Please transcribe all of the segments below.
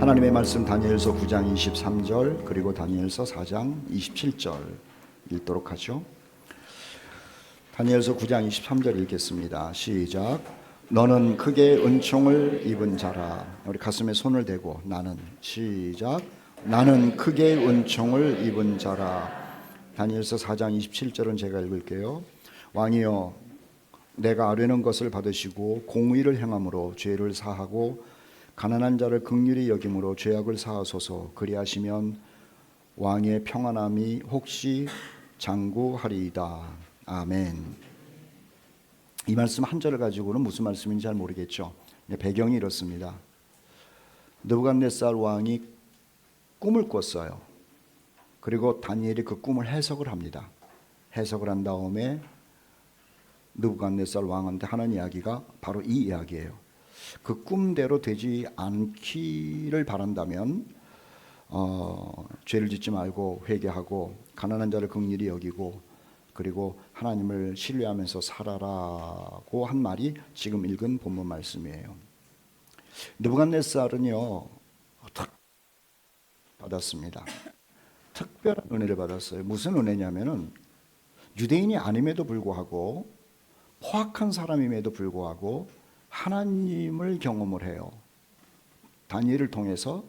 하나님의 말씀 다니엘서 9장 23절 그리고 다니엘서 4장 27절 읽도록 하죠. 다니엘서 9장 23절 읽겠습니다. 시작. 너는 크게 은총을 입은 자라. 우리 가슴에 손을 대고 나는 시작. 나는 크게 은총을 입은 자라. 다니엘서 4장 27절은 제가 읽을게요. 왕이여 내가 아뢰는 것을 받으시고 공의를 행함으로 죄를 사하고 가난한 자를 긍휼히 여김으로 죄악을 사하소서. 그리하시면 왕의 평안함이 혹시 장구하리이다. 아멘. 이 말씀 한 절을 가지고는 무슨 말씀인지 잘 모르겠죠. 배경이 이렇습니다. 느부갓네살 왕이 꿈을 꿨어요. 그리고 다니엘이 그 꿈을 해석을 합니다. 해석을 한 다음에 느부갓네살 왕한테 하는 이야기가 바로 이 이야기예요. 그 꿈대로 되지 않기를 바란다면 죄를 짓지 말고 회개하고 가난한 자를 긍휼히 여기고 그리고 하나님을 신뢰하면서 살아라고 한 말이 지금 읽은 본문 말씀이에요. 느부갓네살은요 받았습니다. 특별한 은혜를 받았어요. 무슨 은혜냐면은 유대인이 아님에도 불구하고 포악한 사람임에도 불구하고 하나님을 경험을 해요. 다니엘을 통해서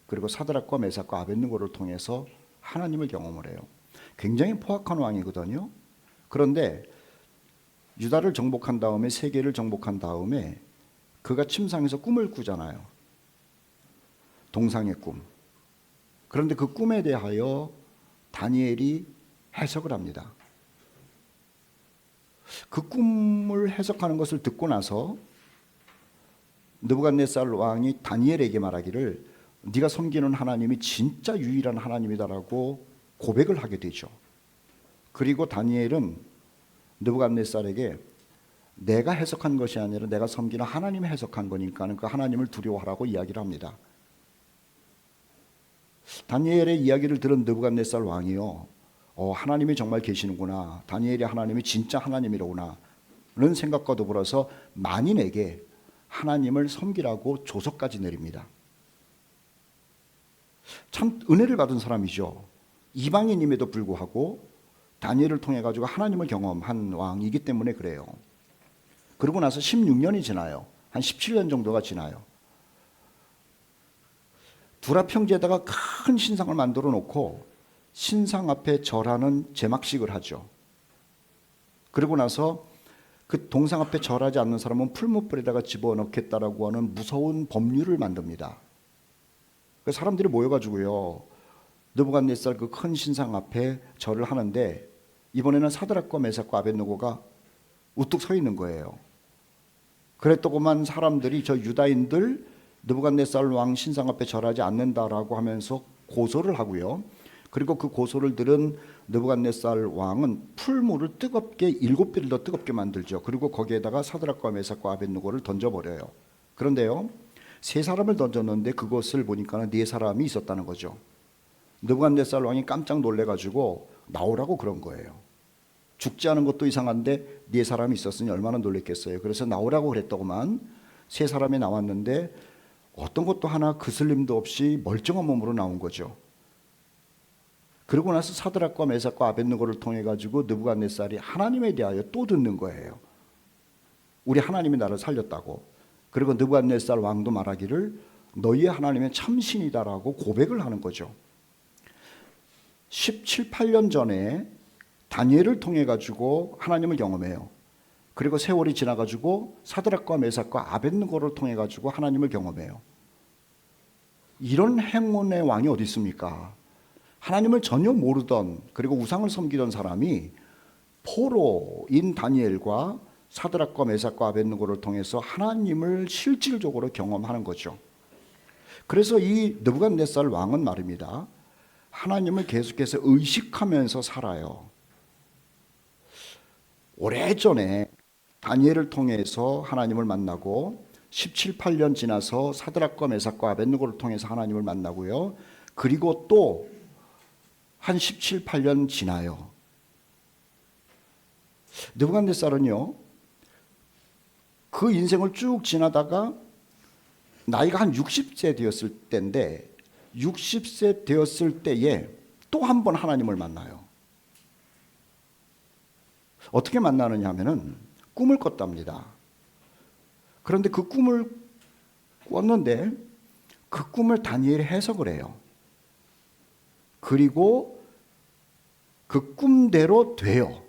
그리고 사드락과 메삭과 아벳느고를 통해서 하나님을 경험을 해요. 굉장히 포악한 왕이거든요. 그런데 유다를 정복한 다음에 세계를 정복한 다음에 그가 침상에서 꿈을 꾸잖아요. 동상의 꿈. 그런데 그 꿈에 대하여 다니엘이 해석을 합니다. 그 꿈을 해석하는 것을 듣고 나서 느부갓네살 왕이 다니엘에게 말하기를 네가 섬기는 하나님이 진짜 유일한 하나님이다라고 고백을 하게 되죠. 그리고 다니엘은 느부갓네살에게 내가 해석한 것이 아니라 내가 섬기는 하나님이 해석한 거니까 그 하나님을 두려워하라고 이야기를 합니다. 다니엘의 이야기를 들은 느부갓네살 왕이요, 하나님이 정말 계시는구나, 다니엘이 하나님이 진짜 하나님이로구나 라는 생각과 더불어서 만인에게 하나님을 섬기라고 조서까지 내립니다. 참 은혜를 받은 사람이죠. 이방인임에도 불구하고 다니엘을 통해 가지고 하나님을 경험한 왕이기 때문에 그래요. 그러고 나서 16년이 지나요. 한 17년 정도가 지나요. 두라 평지에다가 큰 신상을 만들어 놓고 신상 앞에 절하는 제막식을 하죠. 그러고 나서 그 동상 앞에 절하지 않는 사람은 풀무불에다가 집어넣겠다라고 하는 무서운 법률을 만듭니다. 사람들이 모여가지고요, 느부갓네살 그 큰 신상 앞에 절을 하는데 이번에는 사드락과 메삭과 아벳느고가 우뚝 서 있는 거예요. 그랬더구만 사람들이 저 유다인들 느부갓네살 왕 신상 앞에 절하지 않는다라고 하면서 고소를 하고요. 그리고 그 고소를 들은 느부갓네살 왕은 풀무를 뜨겁게 7배를 더 뜨겁게 만들죠. 그리고 거기에다가 사드락과 메삭과 아벳느고를 던져버려요. 그런데요, 3사람을 던졌는데 그것을 보니까 4사람이 있었다는 거죠. 느부갓네살 왕이 깜짝 놀래가지고 나오라고 그런 거예요. 죽지 않은 것도 이상한데 4사람이 있었으니 얼마나 놀랬겠어요. 그래서 나오라고 그랬더구만 3사람이 나왔는데 어떤 것도 하나 그슬림도 없이 멀쩡한 몸으로 나온 거죠. 그러고 나서 사드락과 메삭과 아벳느고를 통해 가지고 느부갓네살이 하나님에 대하여 또 듣는 거예요. 우리 하나님이 나를 살렸다고. 그리고 느부갓네살 왕도 말하기를 너희의 하나님은 참신이다라고 고백을 하는 거죠. 17, 18년 전에 다니엘을 통해 가지고 하나님을 경험해요. 그리고 세월이 지나 가지고 사드락과 메삭과 아벳느고를 통해 가지고 하나님을 경험해요. 이런 행운의 왕이 어디 있습니까? 하나님을 전혀 모르던 그리고 우상을 섬기던 사람이 포로인 다니엘과 사드락과 메삭과 아벳느고를 통해서 하나님을 실질적으로 경험하는 거죠. 그래서 이 느부갓네살 왕은 말입니다, 하나님을 계속해서 의식하면서 살아요. 오래전에 다니엘을 통해서 하나님을 만나고 17, 18년 지나서 사드락과 메삭과 아벳느고를 통해서 하나님을 만나고요. 그리고 또 한 17, 18년 지나요. 느부갓네살은요, 그 인생을 쭉 지나다가 나이가 한 60세 되었을 때인데 60세 되었을 때에 또 한 번 하나님을 만나요. 어떻게 만나느냐 하면은 꿈을 꿨답니다. 그런데 그 꿈을 꿨는데 그 꿈을 다니엘이 해석을 해요. 그리고 그 꿈대로 돼요.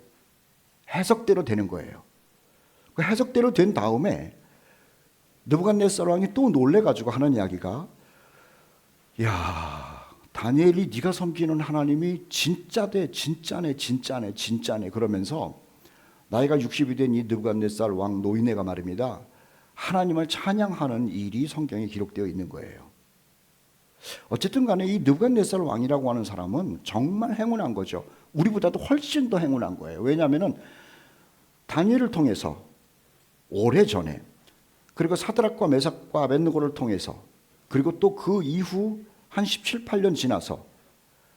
해석대로 되는 거예요. 그 해석대로 된 다음에 느부갓네살 왕이 또 놀래가지고 하는 이야기가, 야, 다니엘이 네가 섬기는 하나님이 진짜네, 진짜네, 진짜네, 진짜네. 그러면서 나이가 60이 된 이 느부갓네살 왕 노인네가 말입니다. 하나님을 찬양하는 일이 성경에 기록되어 있는 거예요. 어쨌든 간에 이 느부갓네살 왕이라고 하는 사람은 정말 행운한 거죠. 우리보다도 훨씬 더 행운한 거예요. 왜냐하면 다니엘을 통해서 오래전에, 그리고 사드락과 메삭과 아벳느고를 통해서, 그리고 또 그 이후 한 17, 18년 지나서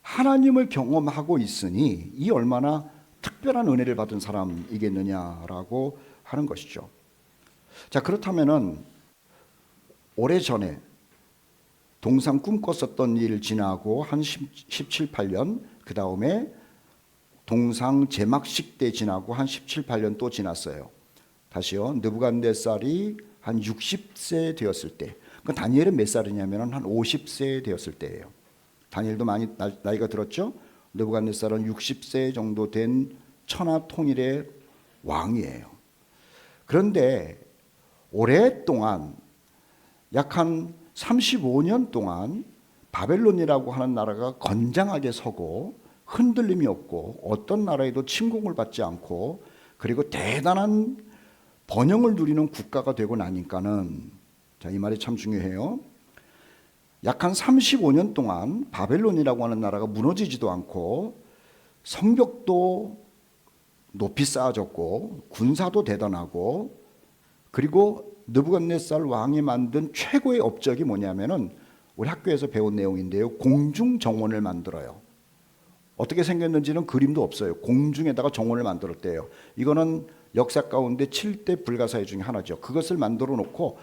하나님을 경험하고 있으니 이 얼마나 특별한 은혜를 받은 사람이겠느냐라고 하는 것이죠. 자, 그렇다면은 오래전에 동상 꿈꿨었던 일 지나고 한 17, 18년, 그 다음에 동상 제막식 때 지나고 한 17, 18년 또 지났어요. 다시요. 느부갓네살이 한 60세 되었을 때, 그 다니엘은 몇 살이냐면 한 50세 되었을 때예요. 다니엘도 많이 나이가 들었죠. 느부갓네살은 60세 정도 된 천하 통일의 왕이에요. 그런데 오랫동안 약 한 35년 동안 바벨론이라고 하는 나라가 건장하게 서고 흔들림이 없고 어떤 나라에도 침공을 받지 않고 그리고 대단한 번영을 누리는 국가가 되고 나니까는, 자, 이 말이 참 중요해요. 약 한 35년 동안 바벨론이라고 하는 나라가 무너지지도 않고 성벽도 높이 쌓아졌고 군사도 대단하고, 그리고 느부갓네살 왕이 만든 최고의 업적이 뭐냐면은 우리 학교에서 배운 내용인데요. 공중 정원을 만들어요. 어떻게 생겼는지는 그림도 없어요. 공중에다가 정원을 만들었대요. 이거는 역사 가운데 7대 불가사의 중에 하나죠. 그것을 만들어 놓고,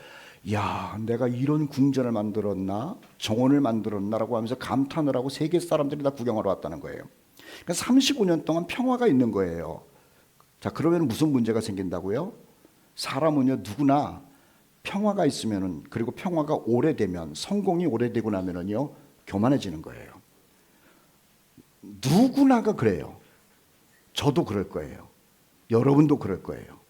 야, 내가 이런 궁전을 만들었나, 정원을 만들었나라고 하면서 감탄을 하고 세계 사람들이 다 구경하러 왔다는 거예요. 그러니까 35년 동안 평화가 있는 거예요. 자, 그러면 무슨 문제가 생긴다고요? 사람은요, 누구나 평화가 있으면은, 그리고 평화가 오래되면, 성공이 오래되고 나면은요, 교만해지는 거예요. 누구나가 그래요. 저도 그럴 거예요. 여러분도 그럴 거예요.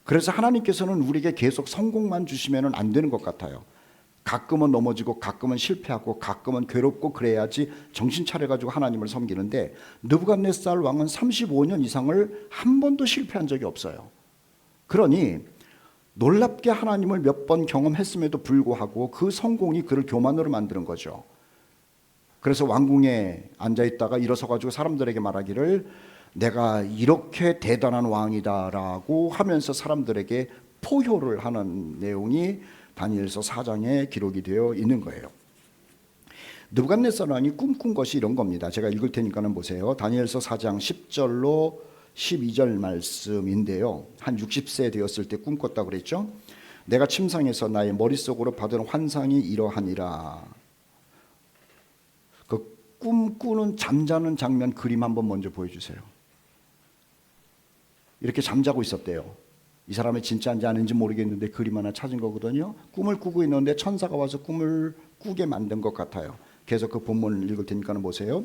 그래서 하나님께서는 우리에게 계속 성공만 주시면 안 되는 것 같아요. 가끔은 넘어지고 가끔은 실패하고 가끔은 괴롭고 그래야지 정신 차려가지고 하나님을 섬기는데, 느부갓네살 왕은 35년 이상을 한 번도 실패한 적이 없어요. 그러니 놀랍게 하나님을 몇 번 경험했음에도 불구하고 그 성공이 그를 교만으로 만드는 거죠. 그래서 왕궁에 앉아있다가 일어서가지고 사람들에게 말하기를, 내가 이렇게 대단한 왕이다라고 하면서 사람들에게 포효를 하는 내용이 다니엘서 4장에 기록이 되어 있는 거예요. 느부갓네살 왕이 꿈꾼 것이 이런 겁니다. 제가 읽을 테니까는 보세요. 다니엘서 4장 10절로 12절 말씀인데요. 한 60세 되었을 때 꿈꿨다고 그랬죠. 내가 침상에서 나의 머릿속으로 받은 환상이 이러하니라. 그 꿈꾸는 잠자는 장면 그림 한번 먼저 보여주세요. 이렇게 잠자고 있었대요. 이 사람이 진짜인지 아닌지 모르겠는데 그림 하나 찾은 거거든요. 꿈을 꾸고 있는데 천사가 와서 꿈을 꾸게 만든 것 같아요. 계속 그 본문을 읽을 테니까는 보세요.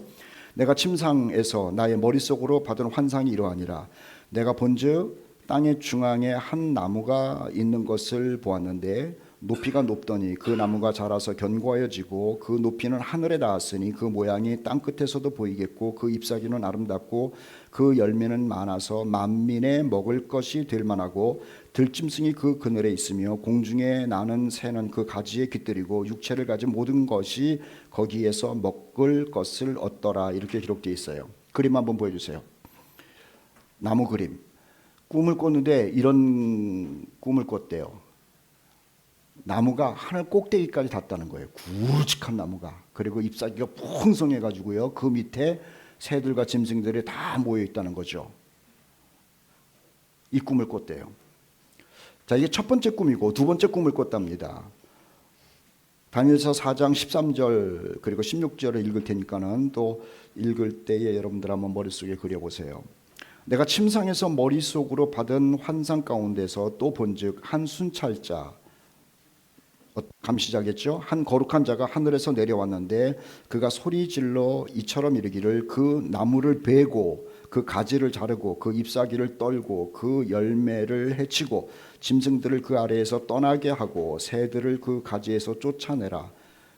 내가 침상에서 나의 머릿속으로 받은 환상이 이러하니라. 내가 본즉 땅의 중앙에 한 나무가 있는 것을 보았는데 높이가 높더니 그 나무가 자라서 견고하여지고 그 높이는 하늘에 닿았으니 그 모양이 땅 끝에서도 보이겠고 그 잎사귀는 아름답고 그 열매는 많아서 만민의 먹을 것이 될 만하고 들짐승이 그 그늘에 있으며 공중에 나는 새는 그 가지에 깃들이고 육체를 가진 모든 것이 거기에서 먹을 것을 얻더라. 이렇게 기록되어 있어요. 그림 한번 보여주세요. 나무 그림. 꿈을 꿨는데 이런 꿈을 꿨대요. 나무가 하늘 꼭대기까지 닿다는 거예요. 굵직한 나무가. 그리고 잎사귀가 풍성해가지고요. 그 밑에 새들과 짐승들이 다 모여 있다는 거죠. 이 꿈을 꿨대요. 자, 이게 첫 번째 꿈이고 두 번째 꿈을 꿨답니다. 다니엘서 4장 13절 그리고 16절을 읽을 테니까는 또 읽을 때에 여러분들 한번 머릿속에 그려보세요. 내가 침상에서 머릿속으로 받은 환상 가운데서 또 본즉 한 순찰자, 감시자겠죠. 한 거룩한 자가 하늘에서 내려왔는데 그가 소리질러 이처럼 이르기를 그 나무를 베고 그 가지를 자르고 그 잎사귀를 떨고 그 열매를 해치고 짐승들을 그 아래에서 떠나게 하고 새들을 그 가지에서 쫓아내라.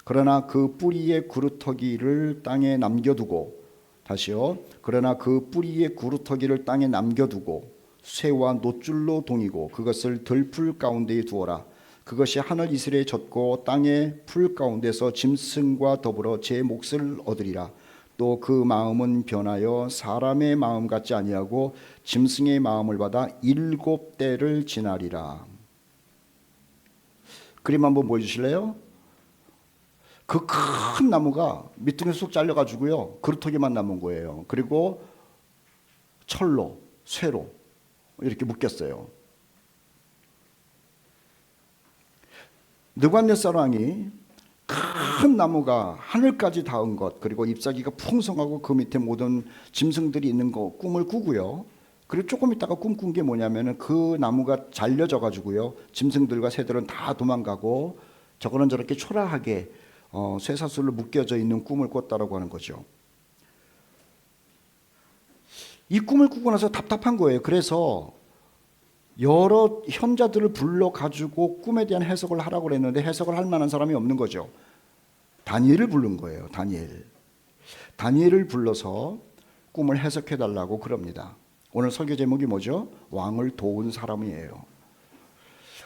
그러나 그 뿌리의 구루터기를 땅에 남겨두고, 다시요. 그러나 그 뿌리의 구루터기를 땅에 남겨두고 쇠와 노줄로 동이고 그것을 들풀 가운데에 두어라. 그것이 하늘 이슬에 젖고 땅의 풀 가운데서 짐승과 더불어 제 몫을 얻으리라. 또 그 마음은 변하여 사람의 마음 같지 아니하고 짐승의 마음을 받아 7대를 지나리라. 그림 한번 보여주실래요? 그 큰 나무가 밑둥에 쑥 잘려가지고요, 그루터기만 남은 거예요. 그리고 철로, 쇠로 이렇게 묶였어요. 느부갓네살 왕이 큰 나무가 하늘까지 닿은 것, 그리고 잎사귀가 풍성하고 그 밑에 모든 짐승들이 있는 거 꿈을 꾸고요. 그리고 조금 있다가 꿈꾼 게 뭐냐면은 그 나무가 잘려져 가지고요, 짐승들과 새들은 다 도망가고 저거는 저렇게 초라하게 쇠사슬로 묶여져 있는 꿈을 꿨다라고 하는 거죠. 이 꿈을 꾸고 나서 답답한 거예요. 그래서 여러 현자들을 불러 가지고 꿈에 대한 해석을 하라고 그랬는데 해석을 할 만한 사람이 없는 거죠. 다니엘을 부른 거예요. 다니엘을 불러서 꿈을 해석해 달라고 그럽니다. 오늘 설교 제목이 뭐죠? 왕을 도운 사람이에요.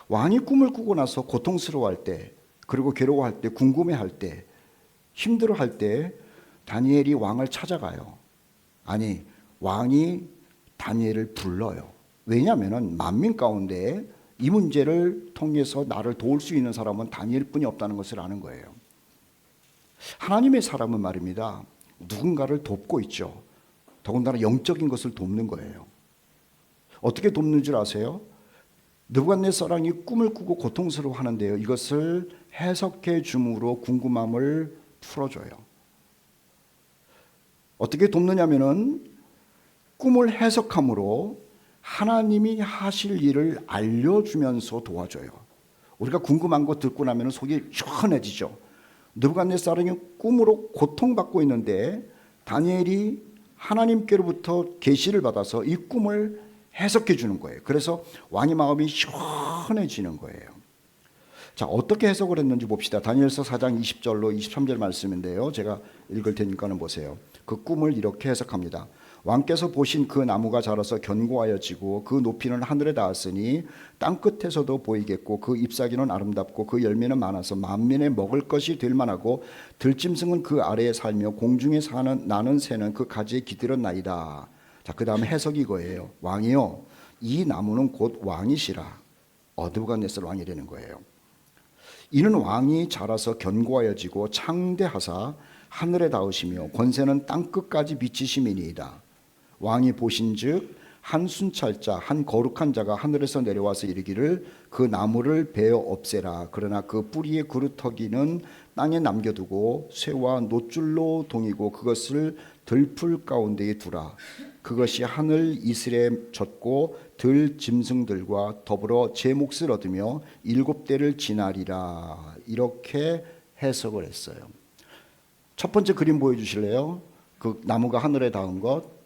왕이 꿈을 꾸고 나서 고통스러워할 때, 그리고 괴로워할 때, 궁금해할 때, 힘들어할 때 다니엘이 왕을 찾아가요. 아니, 왕이 다니엘을 불러요. 왜냐하면 만민 가운데 이 문제를 통해서 나를 도울 수 있는 사람은 다니엘뿐이 없다는 것을 아는 거예요. 하나님의 사람은 말입니다, 누군가를 돕고 있죠. 더군다나 영적인 것을 돕는 거예요. 어떻게 돕는 줄 아세요? 느부갓네살 왕이 꿈을 꾸고 고통스러워하는데요, 이것을 해석해 줌으로 궁금함을 풀어줘요. 어떻게 돕느냐면은 꿈을 해석함으로 하나님이 하실 일을 알려주면서 도와줘요. 우리가 궁금한 거 듣고 나면 속이 시원해지죠. 느부갓네살이 꿈으로 고통받고 있는데 다니엘이 하나님께로부터 계시를 받아서 이 꿈을 해석해 주는 거예요. 그래서 왕의 마음이 시원해지는 거예요. 자, 어떻게 해석을 했는지 봅시다. 다니엘서 4장 20절로 23절 말씀인데요, 제가 읽을 테니까는 보세요. 그 꿈을 이렇게 해석합니다. 왕께서 보신 그 나무가 자라서 견고하여 지고 그 높이는 하늘에 닿았으니 땅 끝에서도 보이겠고 그 잎사귀는 아름답고 그 열매는 많아서 만민의 먹을 것이 될 만하고 들짐승은 그 아래에 살며 공중에 사는 나는 새는 그 가지에 깃들었나이다. 자, 그 다음에 해석이 이거예요. 왕이요, 이 나무는 곧 왕이시라. 느부갓네살 왕이 되는 거예요. 이는 왕이 자라서 견고하여지고 창대하사 하늘에 닿으시며 권세는 땅 끝까지 미치심이니이다. 왕이 보신즉 한 순찰자, 한 거룩한 자가 하늘에서 내려와서 이르기를 그 나무를 베어 없애라. 그러나 그 뿌리의 구루터기는 땅에 남겨두고 쇠와 노줄로 동이고 그것을 들풀 가운데에 두라. 그것이 하늘 이슬에 젖고 들 짐승들과 더불어 제 몫을 얻으며 7대를 지나리라. 이렇게 해석을 했어요. 첫 번째 그림 보여주실래요? 그 나무가 하늘에 닿은 것.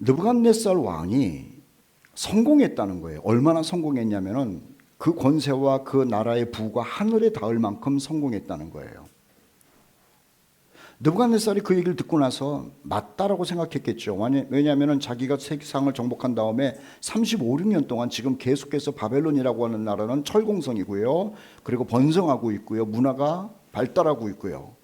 느부갓네살 왕이 성공했다는 거예요. 얼마나 성공했냐면은 그 권세와 그 나라의 부가 하늘에 닿을 만큼 성공했다는 거예요. 느부갓네살이 그 얘기를 듣고 나서 맞다라고 생각했겠죠. 왜냐하면 자기가 세상을 정복한 다음에 35, 6년 동안 지금 계속해서 바벨론이라고 하는 나라는 철공성이고요, 그리고 번성하고 있고요, 문화가 발달하고 있고요.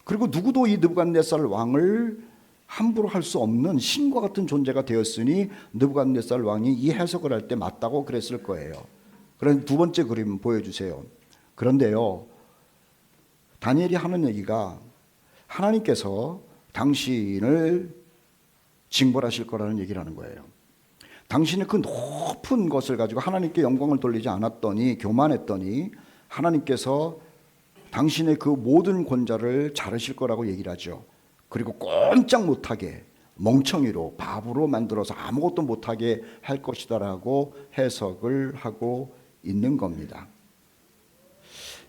그리고 누구도 이 느부갓네살 왕을 함부로 할 수 없는 신과 같은 존재가 되었으니 느부갓네살 왕이 이 해석을 할 때 맞다고 그랬을 거예요. 그런 두 번째 그림 보여주세요. 그런데요, 다니엘이 하는 얘기가 하나님께서 당신을 징벌하실 거라는 얘기를 하는 거예요. 당신의 그 높은 것을 가지고 하나님께 영광을 돌리지 않았더니, 교만했더니 하나님께서 당신의 그 모든 권좌를 자르실 거라고 얘기를 하죠. 그리고 꼼짝 못하게 멍청이로, 바보로 만들어서 아무것도 못하게 할 것이다라고 해석을 하고 있는 겁니다.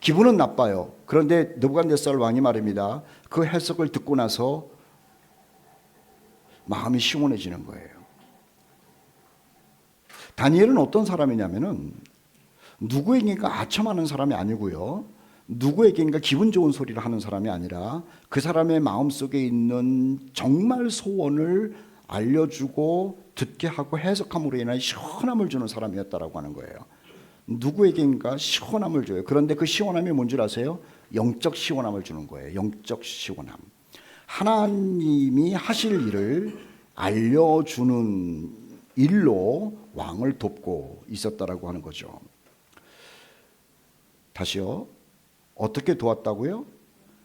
기분은 나빠요. 그런데 느부갓네살 왕이 말입니다. 그 해석을 듣고 나서 마음이 시원해지는 거예요. 다니엘은 어떤 사람이냐면은 누구에게인가 아첨하는 사람이 아니고요, 누구에게인가 기분 좋은 소리를 하는 사람이 아니라 그 사람의 마음속에 있는 정말 소원을 알려주고 듣게 하고 해석함으로 인한 시원함을 주는 사람이었다라고 하는 거예요. 누구에게인가 시원함을 줘요. 그런데 그 시원함이 뭔지 아세요? 영적 시원함을 주는 거예요. 영적 시원함. 하나님이 하실 일을 알려주는 일로 왕을 돕고 있었다라고 하는 거죠. 다시요. 어떻게 도왔다고요?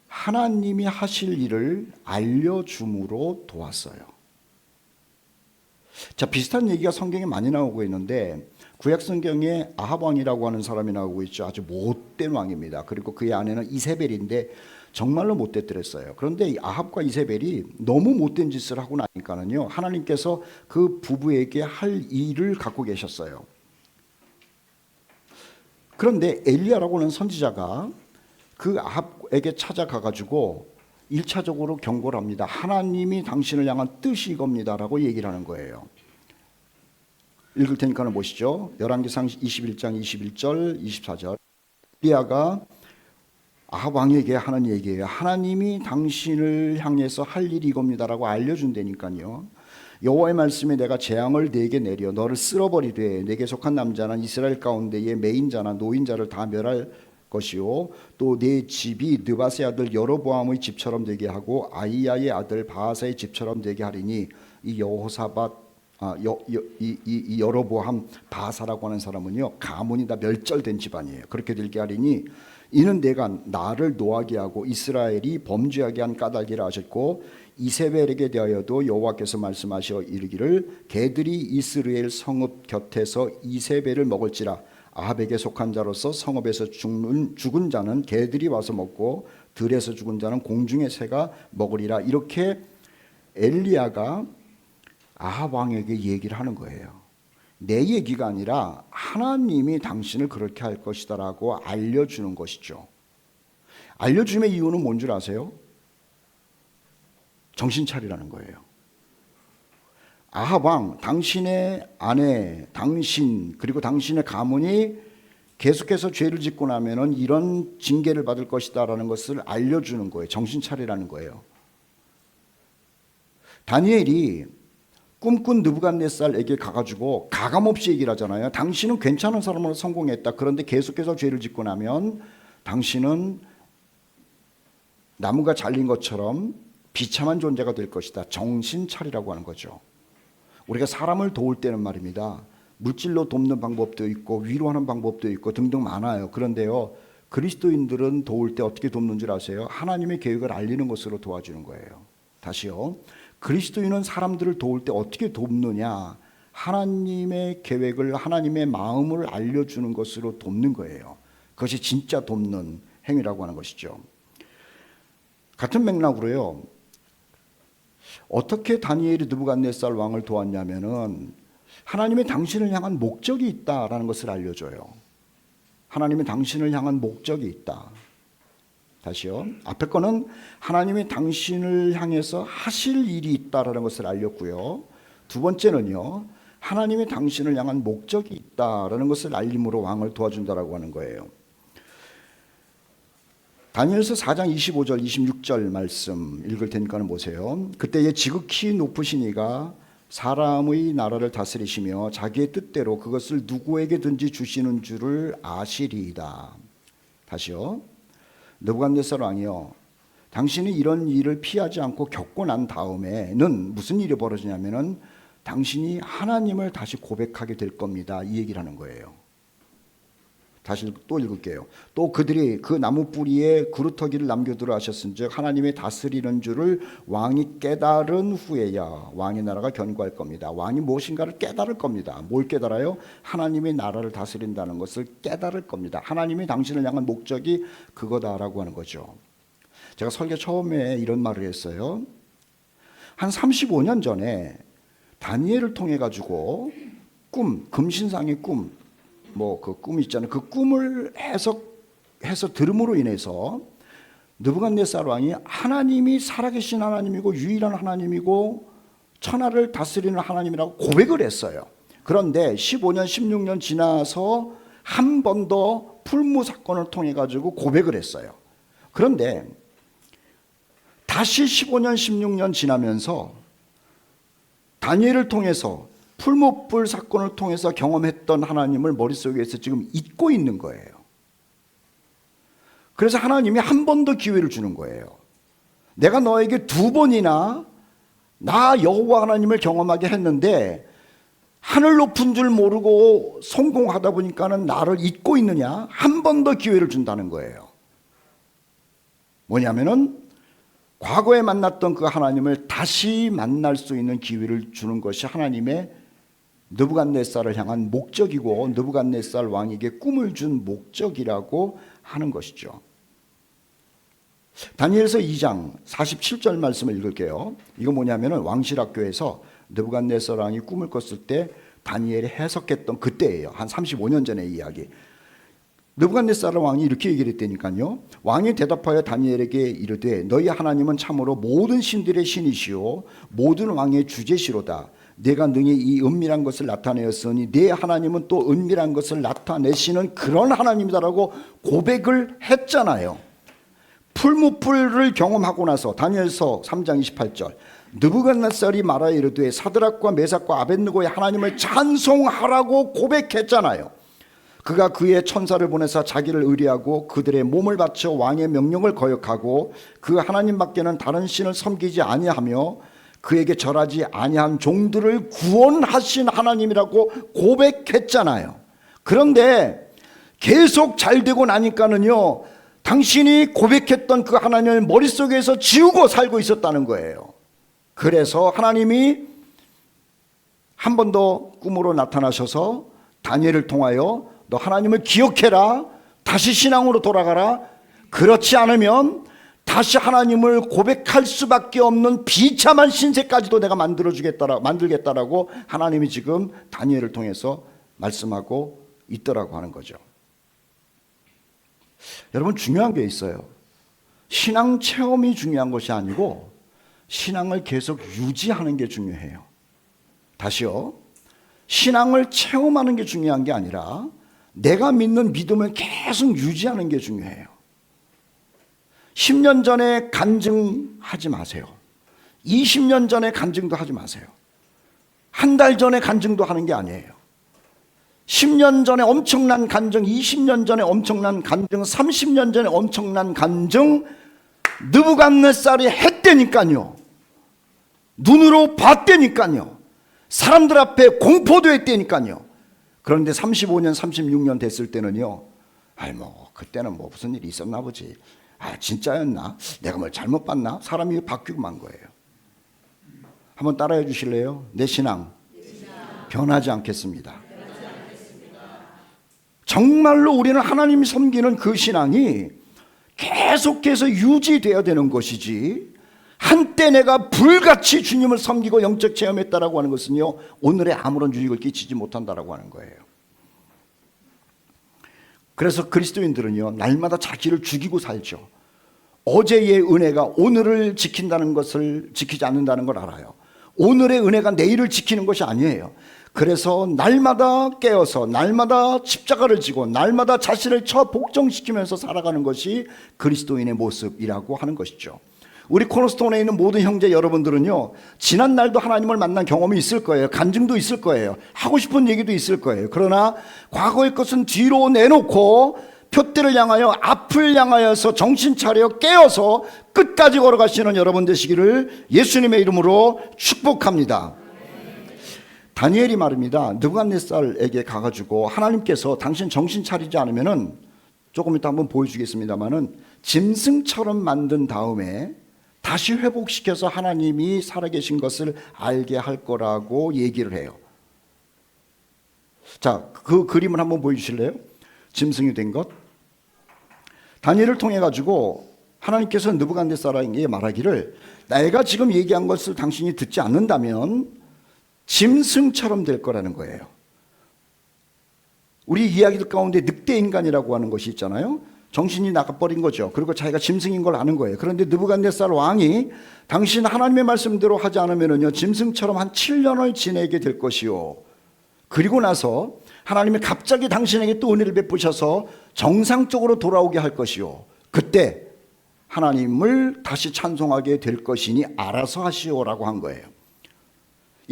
하나님이 하실 일을 알려줌으로 도왔어요. 자, 비슷한 얘기가 성경에 많이 나오고 있는데 구약 성경에 아합 왕이라고 하는 사람이 나오고 있죠. 아주 못된 왕입니다. 그리고 그의 아내는 이세벨인데 정말로 못됐더랬어요. 그런데 이 아합과 이세벨이 너무 못된 짓을 하고 나니까는요, 하나님께서 그 부부에게 할 일을 갖고 계셨어요. 그런데 엘리야라고 하는 선지자가 그 아합에게 찾아가가지고 1차적으로 경고를 합니다. 하나님이 당신을 향한 뜻이 이겁니다라고 얘기를 하는 거예요. 읽을 테니까 보시죠. 열왕기상 21장 21절 24절. 엘리야가 아합 왕에게 하는 얘기예요. 하나님이 당신을 향해서 할 일이 이겁니다라고 알려준다니까요. 여호와의 말씀에 내가 재앙을 네게 내려 너를 쓸어버리되 내게 속한 남자는 이스라엘 가운데의 매인자나 노인자를 다 멸할 것이요 또 내 집이 느바세 아들 여로보암의 집처럼 되게 하고 아이야의 아들 바하사의 집처럼 되게 하리니 이 여호사밧 이 여로보암 바하사라고 하는 사람은요, 가문이 다 멸절된 집안이에요. 그렇게 되게 하리니 이는 내가 나를 노하게 하고 이스라엘이 범죄하게 한 까닭이라 하셨고 이세벨에게 대하여도 여호와께서 말씀하시어 이르기를 개들이 이스라엘 성읍 곁에서 이세벨을 먹을지라 아합에게 속한 자로서 성읍에서 죽은 자는 개들이 와서 먹고 들에서 죽은 자는 공중의 새가 먹으리라. 이렇게 엘리야가 아합 왕에게 얘기를 하는 거예요. 내 얘기가 아니라 하나님이 당신을 그렇게 할 것이다라고 알려주는 것이죠. 알려줌의 이유는 뭔 줄 아세요? 정신 차리라는 거예요. 아합 왕, 당신의 아내, 당신 그리고 당신의 가문이 계속해서 죄를 짓고 나면은 이런 징계를 받을 것이다라는 것을 알려주는 거예요. 정신 차리라는 거예요. 다니엘이 꿈꾼 느부갓네살에게 가가지고 가감없이 얘기를 하잖아요. 당신은 괜찮은 사람으로 성공했다. 그런데 계속해서 죄를 짓고 나면 당신은 나무가 잘린 것처럼 비참한 존재가 될 것이다. 정신 차리라고 하는 거죠. 우리가 사람을 도울 때는 말입니다, 물질로 돕는 방법도 있고 위로하는 방법도 있고 등등 많아요. 그런데요, 그리스도인들은 도울 때 어떻게 돕는 줄 아세요? 하나님의 계획을 알리는 것으로 도와주는 거예요. 다시요, 그리스도인은 사람들을 도울 때 어떻게 돕느냐? 하나님의 계획을, 하나님의 마음을 알려주는 것으로 돕는 거예요. 그것이 진짜 돕는 행위라고 하는 것이죠. 같은 맥락으로요, 어떻게 다니엘이 느부갓네살 왕을 도왔냐면은 하나님이 당신을 향한 목적이 있다라는 것을 알려줘요. 하나님이 당신을 향한 목적이 있다. 다시요, 앞에 거는 하나님이 당신을 향해서 하실 일이 있다라는 것을 알렸고요, 두 번째는요, 하나님이 당신을 향한 목적이 있다라는 것을 알림으로 왕을 도와준다라고 하는 거예요. 다니엘서 4장 25절 26절 말씀 읽을 테니까 보세요. 그때에 지극히 높으신 이가 사람의 나라를 다스리시며 자기의 뜻대로 그것을 누구에게든지 주시는 줄을 아시리이다. 다시요, 느부갓네살 왕이요, 당신이 이런 일을 피하지 않고 겪고 난 다음에는 무슨 일이 벌어지냐면은 당신이 하나님을 다시 고백하게 될 겁니다. 이 얘기를 하는 거예요. 다시 또 읽을게요. 또 그들이 그 나무 뿌리에 그루터기를 남겨두라 하셨은즉 하나님이 다스리는 줄을 왕이 깨달은 후에야 왕의 나라가 견고할 겁니다. 왕이 무엇인가를 깨달을 겁니다. 뭘 깨달아요? 하나님이 나라를 다스린다는 것을 깨달을 겁니다. 하나님이 당신을 향한 목적이 그거다라고 하는 거죠. 제가 설교 처음에 이런 말을 했어요. 한 35년 전에 다니엘을 통해 가지고 금신상의 꿈, 그 꿈 있잖아요. 그 꿈을 해석해서 들음으로 인해서 느부갓네살 왕이 하나님이 살아계신 하나님이고 유일한 하나님이고 천하를 다스리는 하나님이라고 고백을 했어요. 그런데 15년, 16년 지나서 한 번 더 풀무 사건을 통해 가지고 고백을 했어요. 그런데 다시 15년, 16년 지나면서 다니엘을 통해서 풀무불 사건을 통해서 경험했던 하나님을 머릿속에서 지금 잊고 있는 거예요. 그래서 하나님이 한 번 더 기회를 주는 거예요. 내가 너에게 2번이나 나 여호와 하나님을 경험하게 했는데 하늘 높은 줄 모르고 성공하다 보니까는 나를 잊고 있느냐? 한 번 더 기회를 준다는 거예요. 뭐냐면은 과거에 만났던 그 하나님을 다시 만날 수 있는 기회를 주는 것이 하나님의 느부갓네살을 향한 목적이고 느부갓네살 왕에게 꿈을 준 목적이라고 하는 것이죠. 다니엘서 2장 47절 말씀을 읽을게요. 이거 뭐냐면은 왕실학교에서 느부갓네살 왕이 꿈을 꿨을 때 다니엘이 해석했던 그때예요. 한 35년 전의 이야기. 느부갓네살 왕이 이렇게 얘기를 했다니까요. 왕이 대답하여 다니엘에게 이르되 너희 하나님은 참으로 모든 신들의 신이시오 모든 왕의 주제시로다. 내가 능히 이 은밀한 것을 나타내었으니 내 하나님은 또 은밀한 것을 나타내시는 그런 하나님이다라고 고백을 했잖아요. 풀무불을 경험하고 나서 다니엘서 3장 28절 느부갓네살이 말하여 이르되 사드락과 메삭과 아벳느고의 하나님을 찬송하라고 고백했잖아요. 그가 그의 천사를 보내사 자기를 의뢰하고 그들의 몸을 바쳐 왕의 명령을 거역하고 그 하나님밖에는 다른 신을 섬기지 아니하며 그에게 절하지 아니한 종들을 구원하신 하나님이라고 고백했잖아요. 그런데 계속 잘 되고 나니까는요, 당신이 고백했던 그 하나님을 머릿속에서 지우고 살고 있었다는 거예요. 그래서 하나님이 한 번 더 꿈으로 나타나셔서 다니엘을 통하여 너 하나님을 기억해라, 다시 신앙으로 돌아가라, 그렇지 않으면 다시 하나님을 고백할 수밖에 없는 비참한 신세까지도 내가 만들겠다라고 하나님이 지금 다니엘을 통해서 말씀하고 있더라고 하는 거죠. 여러분, 중요한 게 있어요. 신앙 체험이 중요한 것이 아니고 신앙을 계속 유지하는 게 중요해요. 다시요. 신앙을 체험하는 게 중요한 게 아니라 내가 믿는 믿음을 계속 유지하는 게 중요해요. 10년 전에 간증하지 마세요. 20년 전에 간증도 하지 마세요. 한 달 전에 간증도 하는 게 아니에요. 10년 전에 엄청난 간증, 20년 전에 엄청난 간증, 30년 전에 엄청난 간증, 느부갓네살이 했다니까요. 눈으로 봤다니까요. 사람들 앞에 공포도 했다니까요. 그런데 35년, 36년 됐을 때는요, 그때는 무슨 일이 있었나 보지. 진짜였나? 내가 뭘 잘못 봤나? 사람이 바뀌고 만 거예요. 한번 따라해 주실래요? 내 신앙 변하지 않겠습니다. 정말로 우리는 하나님 섬기는 그 신앙이 계속해서 유지되어야 되는 것이지, 한때 내가 불같이 주님을 섬기고 영적 체험했다라고 하는 것은요, 오늘에 아무런 유익을 끼치지 못한다라고 하는 거예요. 그래서 그리스도인들은요, 날마다 자기를 죽이고 살죠. 어제의 은혜가 오늘을 지킨다는 것을 지키지 않는다는 걸 알아요. 오늘의 은혜가 내일을 지키는 것이 아니에요. 그래서 날마다 깨어서 날마다 십자가를 지고 날마다 자신을 복종시키면서 살아가는 것이 그리스도인의 모습이라고 하는 것이죠. 우리 코너스톤에 있는 모든 형제 여러분들은요, 지난 날도 하나님을 만난 경험이 있을 거예요. 간증도 있을 거예요. 하고 싶은 얘기도 있을 거예요. 그러나 과거의 것은 뒤로 내놓고 표대를 향하여, 앞을 향하여서 정신 차려 깨어서 끝까지 걸어가시는 여러분 되시기를 예수님의 이름으로 축복합니다. 다니엘이 말입니다. 느부갓네살에게 가가지고 하나님께서 당신 정신 차리지 않으면은 조금 이따 한번 보여주겠습니다만은 짐승처럼 만든 다음에 다시 회복시켜서 하나님이 살아계신 것을 알게 할 거라고 얘기를 해요. 자, 그 그림을 한번 보여주실래요? 짐승이 된 것. 다니엘을 통해 가지고 하나님께서 느부갓네살에게 말하기를 내가 지금 얘기한 것을 당신이 듣지 않는다면 짐승처럼 될 거라는 거예요. 우리 이야기들 가운데 늑대 인간이라고 하는 것이 있잖아요. 정신이 나가버린 거죠. 그리고 자기가 짐승인 걸 아는 거예요. 그런데 느부갓네살 왕이 당신 하나님의 말씀대로 하지 않으면요 짐승처럼 한 7년을 지내게 될 것이요. 그리고 나서 하나님이 갑자기 당신에게 또 은혜를 베푸셔서 정상적으로 돌아오게 할 것이요. 그때 하나님을 다시 찬송하게 될 것이니 알아서 하시오라고 한 거예요.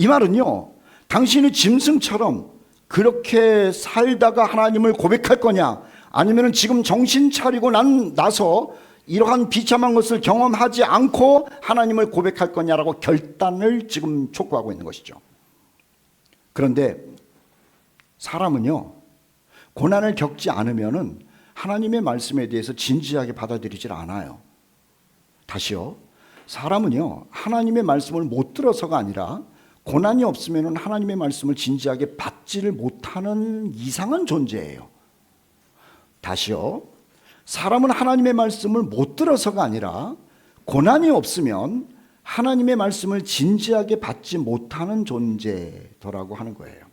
이 말은요, 당신이 짐승처럼 그렇게 살다가 하나님을 고백할 거냐, 아니면 지금 정신 차리고 나서 이러한 비참한 것을 경험하지 않고 하나님을 고백할 거냐라고 결단을 지금 촉구하고 있는 것이죠. 그런데 사람은요, 고난을 겪지 않으면은 하나님의 말씀에 대해서 진지하게 받아들이질 않아요. 다시요, 사람은요 하나님의 말씀을 못 들어서가 아니라 고난이 없으면 하나님의 말씀을 진지하게 받지를 못하는 이상한 존재예요. 다시요, 사람은 하나님의 말씀을 못 들어서가 아니라 고난이 없으면 하나님의 말씀을 진지하게 받지 못하는 존재더라고 하는 거예요.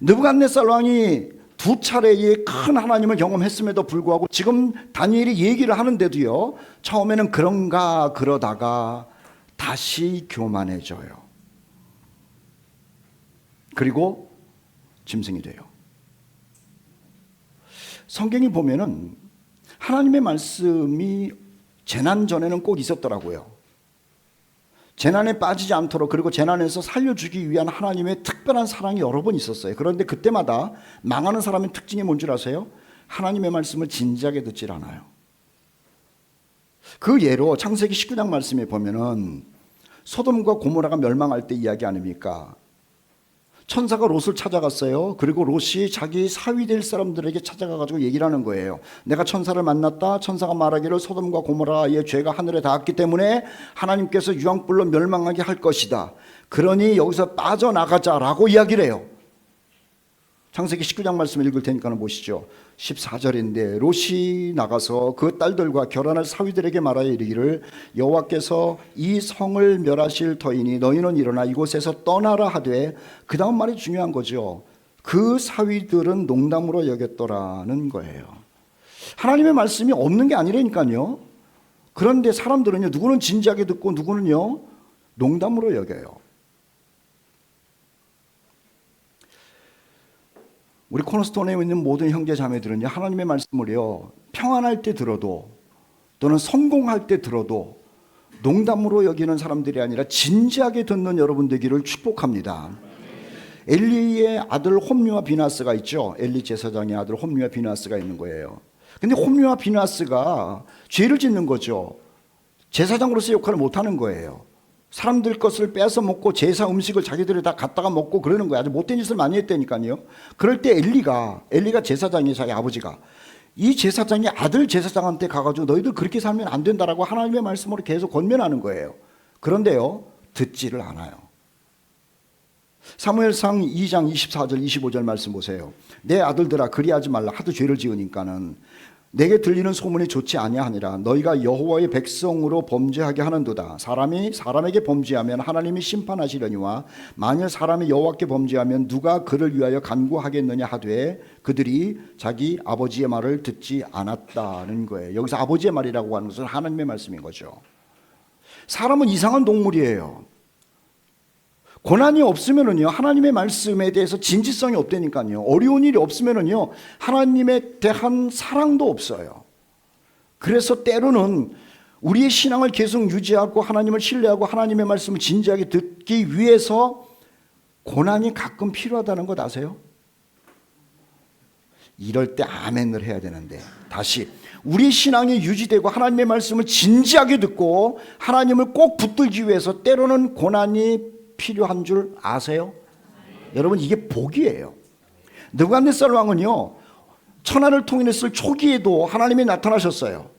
느부갓네살 왕이 두 차례의 큰 하나님을 경험했음에도 불구하고 지금 다니엘이 얘기를 하는데도요, 처음에는 그런가 그러다가 다시 교만해져요. 그리고 짐승이 돼요. 성경이 보면은 하나님의 말씀이 재난 전에는 꼭 있었더라고요. 재난에 빠지지 않도록, 그리고 재난에서 살려주기 위한 하나님의 특별한 사랑이 여러 번 있었어요. 그런데 그때마다 망하는 사람의 특징이 뭔 줄 아세요? 하나님의 말씀을 진지하게 듣질 않아요. 그 예로 창세기 19장 말씀에 보면은 소돔과 고모라가 멸망할 때 이야기 아닙니까? 천사가 롯을 찾아갔어요. 그리고 롯이 자기 사위 될 사람들에게 찾아가가지고 얘기를 하는 거예요. 내가 천사를 만났다. 천사가 말하기를 소돔과 고모라의 죄가 하늘에 닿았기 때문에 하나님께서 유황불로 멸망하게 할 것이다. 그러니 여기서 빠져나가자라고 이야기를 해요. 창세기 19장 말씀 읽을 테니까 보시죠. 14절인데 롯이 나가서 그 딸들과 결혼할 사위들에게 말하여 이르기를 여호와께서 이 성을 멸하실 터이니 너희는 일어나 이곳에서 떠나라 하되, 그 다음 말이 중요한 거죠. 그 사위들은 농담으로 여겼더라는 거예요. 하나님의 말씀이 없는 게 아니라니까요. 그런데 사람들은요, 누구는 진지하게 듣고 누구는요 농담으로 여겨요. 우리 코너스톤에 있는 모든 형제 자매들은요, 하나님의 말씀을요 평안할 때 들어도 또는 성공할 때 들어도 농담으로 여기는 사람들이 아니라 진지하게 듣는 여러분 되기를 축복합니다. 엘리의 아들 홈리와 비나스가 있죠. 엘리 제사장의 아들 홈리와 비나스가 있는 거예요. 근데 홈리와 비나스가 죄를 짓는 거죠. 제사장으로서 역할을 못하는 거예요. 사람들 것을 뺏어 먹고 제사 음식을 자기들이 다 갖다가 먹고 그러는 거예요. 아주 못된 짓을 많이 했다니까요. 그럴 때 엘리가 제사장이, 자기 아버지가 이 제사장이 아들 제사장한테 가가지고 너희들 그렇게 살면 안 된다라고 하나님의 말씀으로 계속 권면하는 거예요. 그런데요, 듣지를 않아요. 사무엘상 2장 24절 25절 말씀 보세요. 내 아들들아 그리하지 말라. 하도 죄를 지으니까는 내게 들리는 소문이 좋지 아니하니라. 너희가 여호와의 백성으로 범죄하게 하는도다. 사람이 사람에게 범죄하면 하나님이 심판하시려니와 만일 사람이 여호와께 범죄하면 누가 그를 위하여 간구하겠느냐 하되 그들이 자기 아버지의 말을 듣지 않았다는 거예요. 여기서 아버지의 말이라고 하는 것은 하나님의 말씀인 거죠. 사람은 이상한 동물이에요. 고난이 없으면은요, 하나님의 말씀에 대해서 진지성이 없다니까요. 어려운 일이 없으면은요, 하나님에 대한 사랑도 없어요. 그래서 때로는 우리의 신앙을 계속 유지하고 하나님을 신뢰하고 하나님의 말씀을 진지하게 듣기 위해서 고난이 가끔 필요하다는 것 아세요? 이럴 때 아멘을 해야 되는데, 다시 우리 신앙이 유지되고 하나님의 말씀을 진지하게 듣고 하나님을 꼭 붙들기 위해서 때로는 고난이 필요한 줄 아세요? 여러분 이게 복이에요. 느부갓네살 왕은요, 천하를 통일했을 초기에도 하나님이 나타나셨어요.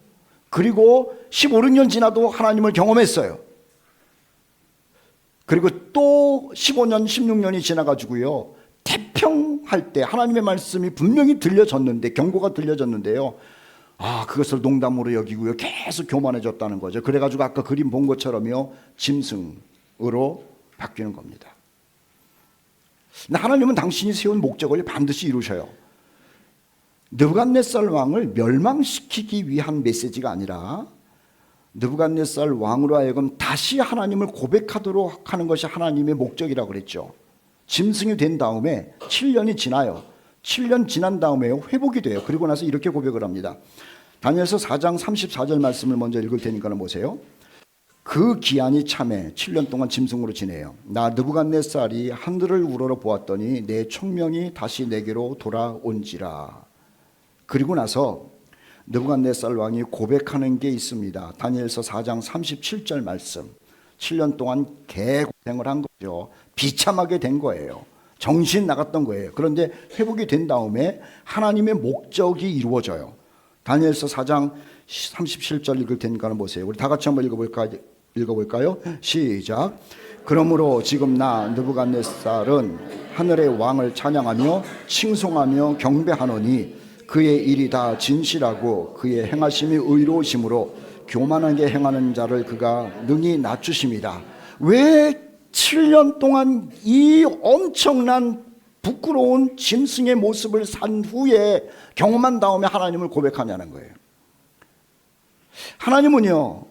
그리고 15년 지나도 하나님을 경험했어요. 그리고 또 15년, 16년이 지나가지고요, 태평할 때 하나님의 말씀이 분명히 들려졌는데, 경고가 들려졌는데요, 그것을 농담으로 여기고요, 계속 교만해졌다는 거죠. 그래가지고 아까 그림 본 것처럼요, 짐승으로 바뀌는 겁니다. 하나님은 당신이 세운 목적을 반드시 이루셔요. 느부갓네살 왕을 멸망시키기 위한 메시지가 아니라 느부갓네살 왕으로 하여금 다시 하나님을 고백하도록 하는 것이 하나님의 목적이라고 그랬죠. 짐승이 된 다음에 7년이 지나요. 7년 지난 다음에 회복이 돼요. 그리고 나서 이렇게 고백을 합니다. 다니엘서 4장 34절 말씀을 먼저 읽을 테니까 보세요. 그 기한이 참에 7년 동안 짐승으로 지내요. 나 느부갓네살이 하늘을 우러러 보았더니 내 총명이 다시 내게로 돌아온지라. 그리고 나서 느부갓네살 왕이 고백하는 게 있습니다. 다니엘서 4장 37절 말씀. 7년 동안 개고생을 한 거죠. 비참하게 된 거예요. 정신 나갔던 거예요. 그런데 회복이 된 다음에 하나님의 목적이 이루어져요. 다니엘서 4장 37절 읽을 테니까 보세요. 우리 다 같이 한번 읽어볼까요? 시작. 그러므로 지금 나 느부갓네살은 하늘의 왕을 찬양하며 칭송하며 경배하노니 그의 일이 다 진실하고 그의 행하심이 의로우심으로 교만하게 행하는 자를 그가 능히 낮추심이다. 왜 7년 동안 이 엄청난 부끄러운 짐승의 모습을 산 후에 경험한 다음에 하나님을 고백하냐는 거예요. 하나님은요,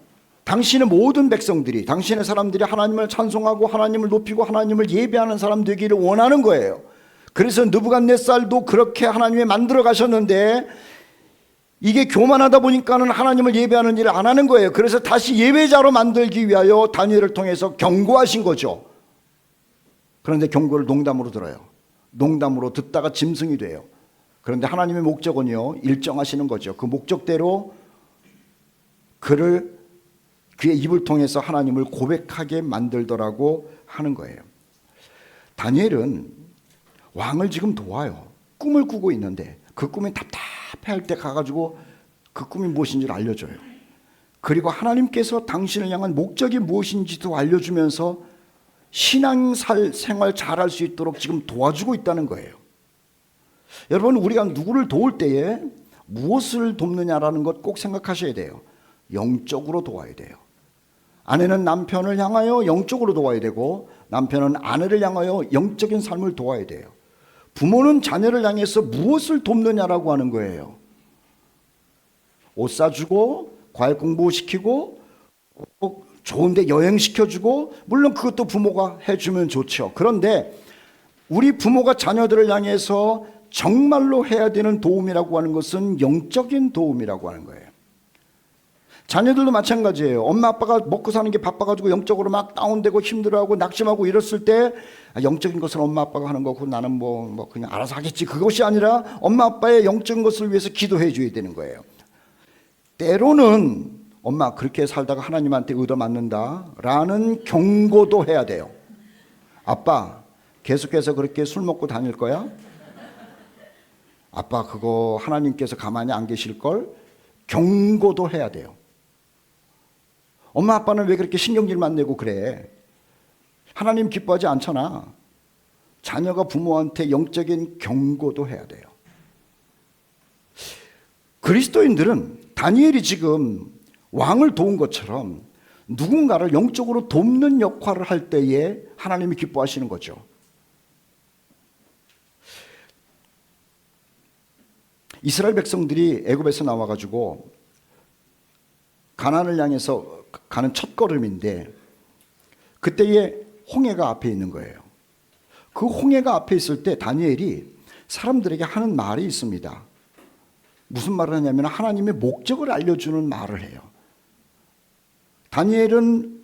당신의 모든 백성들이, 당신의 사람들이 하나님을 찬송하고 하나님을 높이고 하나님을 예배하는 사람 되기를 원하는 거예요. 그래서 느부갓네살도 그렇게 하나님이 만들어 가셨는데 이게 교만하다 보니까는 하나님을 예배하는 일을 안 하는 거예요. 그래서 다시 예배자로 만들기 위하여 다니엘을 통해서 경고하신 거죠. 그런데 경고를 농담으로 들어요. 농담으로 듣다가 짐승이 돼요. 그런데 하나님의 목적은요, 일정하시는 거죠. 그 목적대로 그의 입을 통해서 하나님을 고백하게 만들더라고 하는 거예요. 다니엘은 왕을 지금 도와요. 꿈을 꾸고 있는데 그 꿈이 답답해할 때 가가지고 그 꿈이 무엇인지를 알려줘요. 그리고 하나님께서 당신을 향한 목적이 무엇인지도 알려주면서 신앙생활 잘할 수 있도록 지금 도와주고 있다는 거예요. 여러분, 우리가 누구를 도울 때에 무엇을 돕느냐라는 것 꼭 생각하셔야 돼요. 영적으로 도와야 돼요. 아내는 남편을 향하여 영적으로 도와야 되고 남편은 아내를 향하여 영적인 삶을 도와야 돼요. 부모는 자녀를 향해서 무엇을 돕느냐라고 하는 거예요. 옷 사주고 과외 공부시키고 좋은데 여행시켜주고, 물론 그것도 부모가 해주면 좋죠. 그런데 우리 부모가 자녀들을 향해서 정말로 해야 되는 도움이라고 하는 것은 영적인 도움이라고 하는 거예요. 자녀들도 마찬가지예요. 엄마 아빠가 먹고 사는 게 바빠가지고 영적으로 막 다운되고 힘들어하고 낙심하고 이랬을 때 영적인 것은 엄마 아빠가 하는 거고 나는 뭐 그냥 알아서 하겠지, 그것이 아니라 엄마 아빠의 영적인 것을 위해서 기도해 줘야 되는 거예요. 때로는 엄마 그렇게 살다가 하나님한테 얻어맞는다 라는 경고도 해야 돼요. 아빠 계속해서 그렇게 술 먹고 다닐 거야? 아빠 그거 하나님께서 가만히 안 계실걸? 경고도 해야 돼요. 엄마 아빠는 왜 그렇게 신경질만 내고 그래? 하나님 기뻐하지 않잖아. 자녀가 부모한테 영적인 경고도 해야 돼요. 그리스도인들은 다니엘이 지금 왕을 도운 것처럼 누군가를 영적으로 돕는 역할을 할 때에 하나님이 기뻐하시는 거죠. 이스라엘 백성들이 애굽에서 나와가지고 가나안을 향해서 가는 첫걸음인데 그때에 홍해가 앞에 있는 거예요. 그 홍해가 앞에 있을 때 다니엘이 사람들에게 하는 말이 있습니다. 무슨 말을 하냐면 하나님의 목적을 알려주는 말을 해요. 다니엘은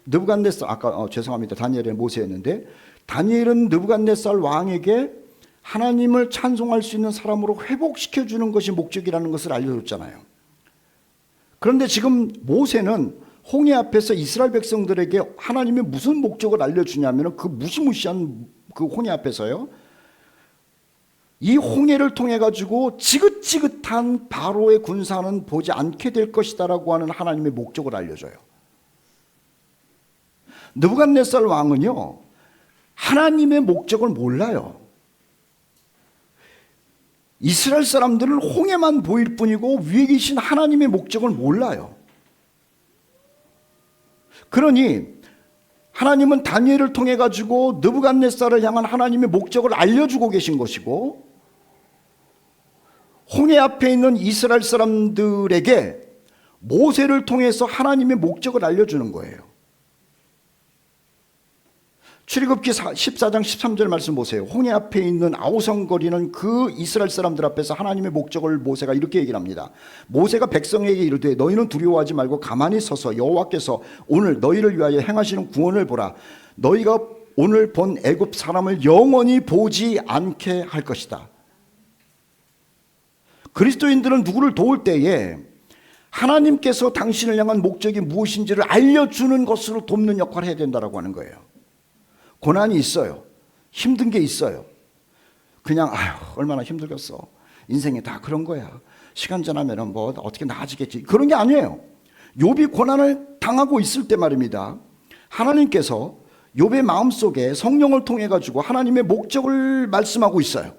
느부갓네살, 죄송합니다. 다니엘은 모세였는데 다니엘은 느부갓네살 왕에게 하나님을 찬송할 수 있는 사람으로 회복시켜주는 것이 목적이라는 것을 알려줬잖아요. 그런데 지금 모세는 홍해 앞에서 이스라엘 백성들에게 하나님의 무슨 목적을 알려주냐면 그 무시무시한 그 홍해 앞에서요. 이 홍해를 통해 가지고 지긋지긋한 바로의 군사는 보지 않게 될 것이다라고 하는 하나님의 목적을 알려줘요. 느부갓네살 왕은요, 하나님의 목적을 몰라요. 이스라엘 사람들은 홍해만 보일 뿐이고 위에 계신 하나님의 목적을 몰라요. 그러니 하나님은 다니엘을 통해 가지고 느부갓네살을 향한 하나님의 목적을 알려주고 계신 것이고, 홍해 앞에 있는 이스라엘 사람들에게 모세를 통해서 하나님의 목적을 알려주는 거예요. 출애굽기 14장 13절 말씀 보세요. 홍해 앞에 있는 아우성거리는 그 이스라엘 사람들 앞에서 하나님의 목적을 모세가 이렇게 얘기를 합니다. 모세가 백성에게 이르되 너희는 두려워하지 말고 가만히 서서 여호와께서 오늘 너희를 위하여 행하시는 구원을 보라. 너희가 오늘 본 애굽 사람을 영원히 보지 않게 할 것이다. 그리스도인들은 누구를 도울 때에 하나님께서 당신을 향한 목적이 무엇인지를 알려주는 것으로 돕는 역할을 해야 된다고 하는 거예요. 고난이 있어요. 힘든 게 있어요. 그냥 얼마나 힘들겠어. 인생이 다 그런 거야. 시간 지나면 뭐 어떻게 나아지겠지. 그런 게 아니에요. 욥이 고난을 당하고 있을 때 말입니다. 하나님께서 욥의 마음속에 성령을 통해 가지고 하나님의 목적을 말씀하고 있어요.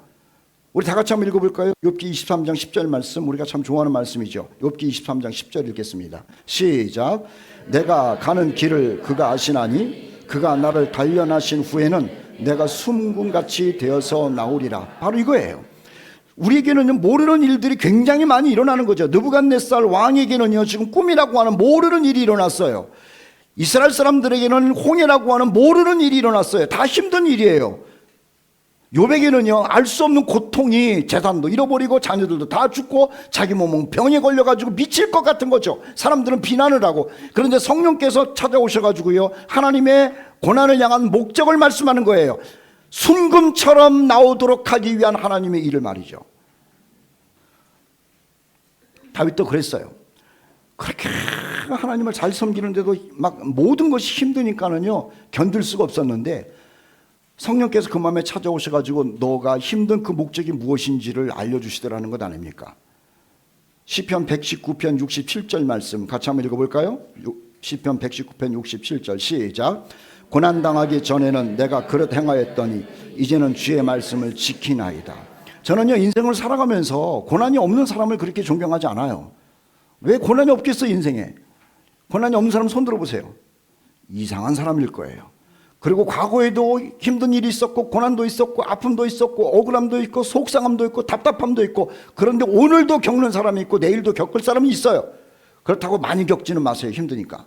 우리 다 같이 한번 읽어볼까요? 욥기 23장 10절 말씀, 우리가 참 좋아하는 말씀이죠. 욥기 23장 10절 읽겠습니다. 시작. 내가 가는 길을 그가 아시나니 그가 나를 단련하신 후에는 내가 숨군같이 되어서 나오리라. 바로 이거예요. 우리에게는요, 모르는 일들이 굉장히 많이 일어나는 거죠. 느부갓네살 왕에게는요, 지금 꿈이라고 하는 모르는 일이 일어났어요. 이스라엘 사람들에게는 홍해라고 하는 모르는 일이 일어났어요. 다 힘든 일이에요. 욥에게는요, 알 수 없는 고통이, 재산도 잃어버리고 자녀들도 다 죽고 자기 몸은 병에 걸려가지고 미칠 것 같은 거죠. 사람들은 비난을 하고. 그런데 성령께서 찾아오셔가지고요, 하나님의 고난을 향한 목적을 말씀하는 거예요. 순금처럼 나오도록 하기 위한 하나님의 일을 말이죠. 다윗도 그랬어요. 그렇게 하나님을 잘 섬기는데도 막 모든 것이 힘드니까는요, 견딜 수가 없었는데 성령께서 그 마음에 찾아오셔가지고 너가 힘든 그 목적이 무엇인지를 알려주시더라는 것 아닙니까? 시편 119편 67절 말씀 같이 한번 읽어볼까요? 시편 119편 67절 시작. 고난당하기 전에는 내가 그릇 행하였더니 이제는 주의 말씀을 지키나이다. 저는요, 인생을 살아가면서 고난이 없는 사람을 그렇게 존경하지 않아요. 왜 고난이 없겠어 인생에? 고난이 없는 사람 손 들어보세요. 이상한 사람일 거예요. 그리고 과거에도 힘든 일이 있었고 고난도 있었고 아픔도 있었고 억울함도 있고 속상함도 있고 답답함도 있고, 그런데 오늘도 겪는 사람이 있고 내일도 겪을 사람이 있어요. 그렇다고 많이 겪지는 마세요. 힘드니까.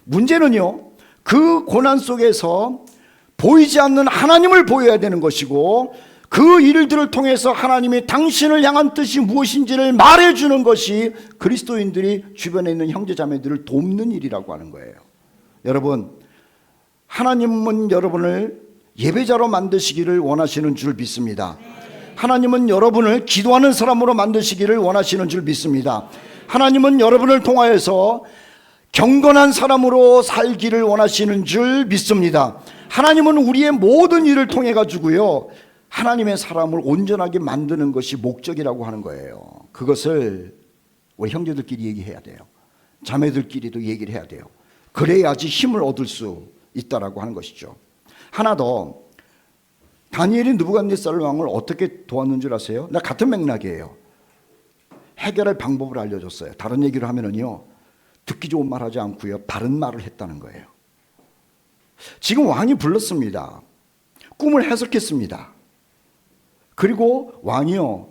문제는요, 그 고난 속에서 보이지 않는 하나님을 보여야 되는 것이고, 그 일들을 통해서 하나님이 당신을 향한 뜻이 무엇인지를 말해주는 것이 그리스도인들이 주변에 있는 형제자매들을 돕는 일이라고 하는 거예요. 여러분, 하나님은 여러분을 예배자로 만드시기를 원하시는 줄 믿습니다. 하나님은 여러분을 기도하는 사람으로 만드시기를 원하시는 줄 믿습니다. 하나님은 여러분을 통하여서 경건한 사람으로 살기를 원하시는 줄 믿습니다. 하나님은 우리의 모든 일을 통해 가지고요, 하나님의 사람을 온전하게 만드는 것이 목적이라고 하는 거예요. 그것을 우리 형제들끼리 얘기해야 돼요. 자매들끼리도 얘기를 해야 돼요. 그래야지 힘을 얻을 수 있다라고 하는 것이죠. 하나 더, 다니엘이 느부갓네살 왕을 어떻게 도왔는 줄 아세요? 같은 맥락이에요. 해결할 방법을 알려줬어요. 다른 얘기를 하면은요, 듣기 좋은 말 하지 않고요, 바른 말을 했다는 거예요. 지금 왕이 불렀습니다. 꿈을 해석했습니다. 그리고 왕이요,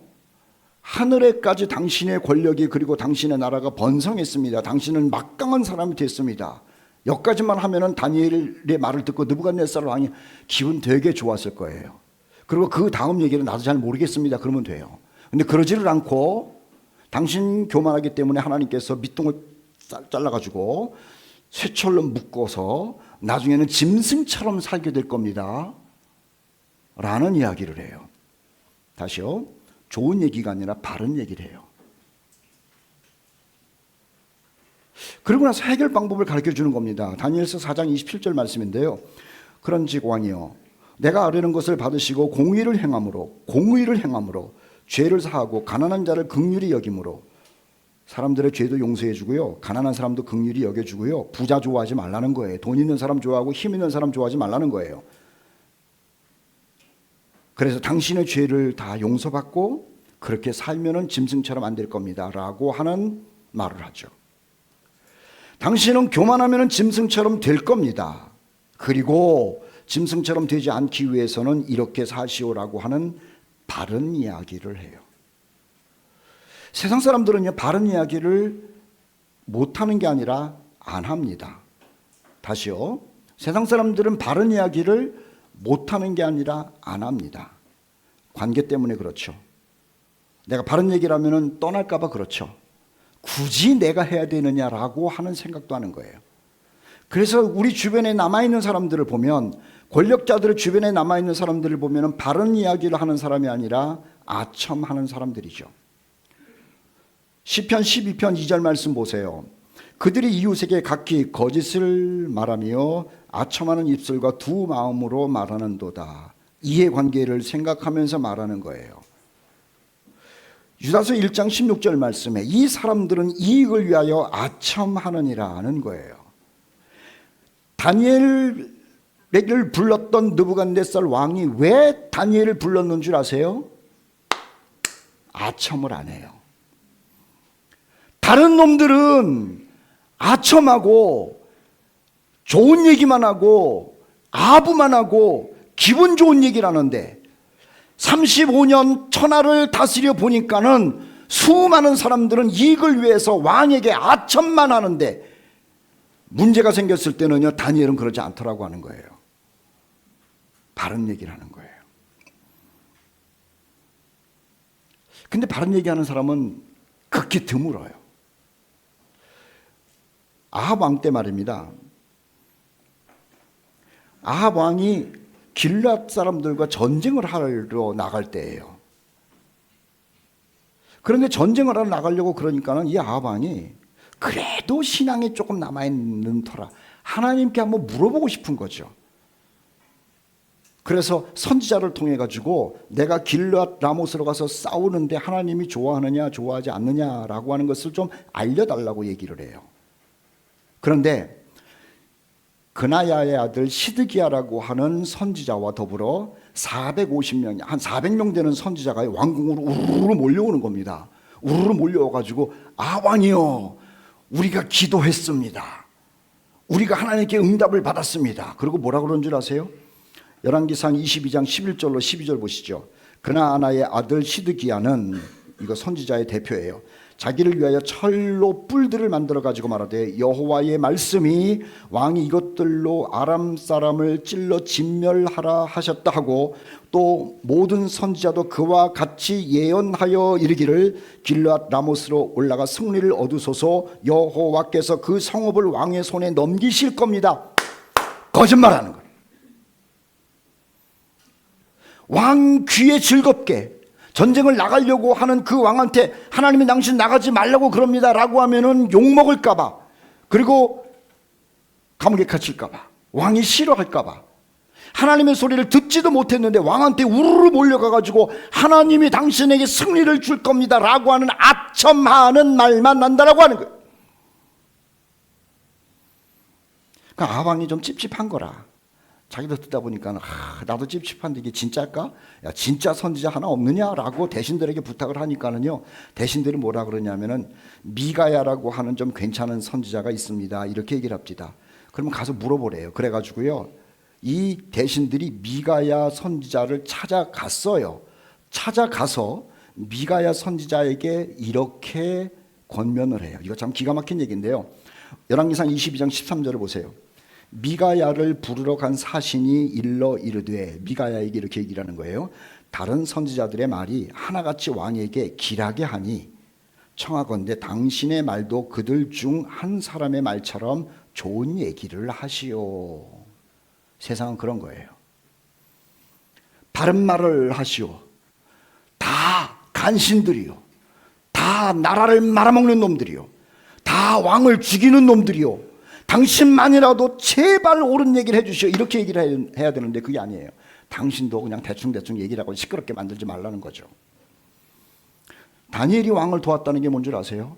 하늘에까지 당신의 권력이, 그리고 당신의 나라가 번성했습니다. 당신은 막강한 사람이 됐습니다. 여기까지만 하면은 다니엘의 말을 듣고 느부갓네살 왕이 기분 되게 좋았을 거예요. 그리고 그 다음 얘기는 나도 잘 모르겠습니다. 그러면 돼요. 근데 그러지를 않고, 당신 교만하기 때문에 하나님께서 밑둥을 잘라가지고 쇠철로 묶어서 나중에는 짐승처럼 살게 될 겁니다 라는 이야기를 해요. 다시요, 좋은 얘기가 아니라 바른 얘기를 해요. 그러고 나서 해결 방법을 가르쳐 주는 겁니다. 다니엘서 4장 27절 말씀인데요. 그런즉 왕이여, 내가 아뢰는 것을 받으시고 공의를 행함으로 죄를 사하고 가난한 자를 긍휼히 여김으로 사람들의 죄도 용서해 주고요, 가난한 사람도 긍휼히 여겨 주고요, 부자 좋아하지 말라는 거예요. 돈 있는 사람 좋아하고 힘 있는 사람 좋아하지 말라는 거예요. 그래서 당신의 죄를 다 용서받고 그렇게 살면은 짐승처럼 안 될 겁니다 라고 하는 말을 하죠. 당신은 교만하면은 짐승처럼 될 겁니다. 그리고 짐승처럼 되지 않기 위해서는 이렇게 사시오라고 하는 바른 이야기를 해요. 세상 사람들은요, 바른 이야기를 못하는 게 아니라 안 합니다. 다시요. 세상 사람들은 바른 이야기를 못하는 게 아니라 안 합니다. 관계 때문에 그렇죠. 내가 바른 얘기를 하면 떠날까 봐 그렇죠. 굳이 내가 해야 되느냐라고 하는 생각도 하는 거예요. 그래서 우리 주변에 남아있는 사람들을 보면, 권력자들의 주변에 남아있는 사람들을 보면 바른 이야기를 하는 사람이 아니라 아첨하는 사람들이죠. 시편 12편 2절 말씀 보세요. 그들이 이웃에게 각기 거짓을 말하며 아첨하는 입술과 두 마음으로 말하는도다. 이해관계를 생각하면서 말하는 거예요. 유다서 1장 16절 말씀에 이 사람들은 이익을 위하여 아첨하느니라는 거예요. 다니엘을 불렀던 느부갓네살 왕이 왜 다니엘을 불렀는 줄 아세요? 아첨을 안 해요. 다른 놈들은 아첨하고 좋은 얘기만 하고 아부만 하고 기분 좋은 얘기를 하는데 35년 천하를 다스려 보니까는 수많은 사람들은 이익을 위해서 왕에게 아첨만 하는데 문제가 생겼을 때는요, 다니엘은 그러지 않더라고 하는 거예요. 바른 얘기를 하는 거예요. 근데 바른 얘기하는 사람은 극히 드물어요. 아합 왕 때 말입니다. 아합 왕이 길앗 사람들과 전쟁을 하러 나갈 때예요. 그런데 전쟁을 하러 나가려고 그러니까는 이 아합 왕이 그래도 신앙이 조금 남아있는 터라 하나님께 한번 물어보고 싶은 거죠. 그래서 선지자를 통해 가지고 내가 길앗 라모스로 가서 싸우는데 하나님이 좋아하느냐 좋아하지 않느냐라고 하는 것을 좀 알려달라고 얘기를 해요. 그런데 그나야의 아들 시드기야라고 하는 선지자와 더불어 450명, 한 400명 되는 선지자가 왕궁으로 우르르 몰려오는 겁니다. 우르르 몰려와가지고 왕이요, 우리가 기도했습니다. 우리가 하나님께 응답을 받았습니다. 그리고 뭐라 그런 줄 아세요? 열왕기상 22장 11절로 12절 보시죠. 그나아나의 아들 시드기야는, 이거 선지자의 대표예요, 자기를 위하여 철로 뿔들을 만들어 가지고 말하되 여호와의 말씀이 왕이 이것들로 아람 사람을 찔러 진멸하라 하셨다 하고, 또 모든 선지자도 그와 같이 예언하여 이르기를 길앗 라모스로 올라가 승리를 얻으소서, 여호와께서 그 성읍을 왕의 손에 넘기실 겁니다. 거짓말하는 거예요. 왕 귀에 즐겁게 전쟁을 나가려고 하는 그 왕한테 하나님이 당신 나가지 말라고 그럽니다 라고 하면은 욕먹을까봐, 그리고 감옥에 갇힐까봐, 왕이 싫어할까봐 하나님의 소리를 듣지도 못했는데 왕한테 우르르 몰려가가지고 하나님이 당신에게 승리를 줄 겁니다 라고 하는 아첨하는 말만 난다라고 하는 거예요. 그러니까 아왕이 좀 찝찝한 거라. 자기도 듣다 보니까 나도 찝찝한데 이게 진짜일까? 야, 진짜 선지자 하나 없느냐라고 대신들에게 부탁을 하니까는요, 대신들이 뭐라 그러냐면은 미가야라고 하는 좀 괜찮은 선지자가 있습니다 이렇게 얘기를 합니다. 그러면 가서 물어보래요. 그래가지고요, 이 대신들이 미가야 선지자를 찾아갔어요. 찾아가서 미가야 선지자에게 이렇게 권면을 해요. 이거 참 기가 막힌 얘기인데요. 열왕기상 22장 13절을 보세요. 미가야를 부르러 간 사신이 일러 이르되, 미가야에게 이렇게 얘기를 하는 거예요. 다른 선지자들의 말이 하나같이 왕에게 길하게 하니 청하건대 당신의 말도 그들 중 한 사람의 말처럼 좋은 얘기를 하시오. 세상은 그런 거예요. 바른 말을 하시오. 다 간신들이요, 다 나라를 말아먹는 놈들이요, 다 왕을 죽이는 놈들이요, 당신만이라도 제발 옳은 얘기를 해주시오 이렇게 얘기를 해야 되는데 그게 아니에요. 당신도 그냥 대충대충 얘기를 하고 시끄럽게 만들지 말라는 거죠. 다니엘이 왕을 도왔다는 게 뭔 줄 아세요?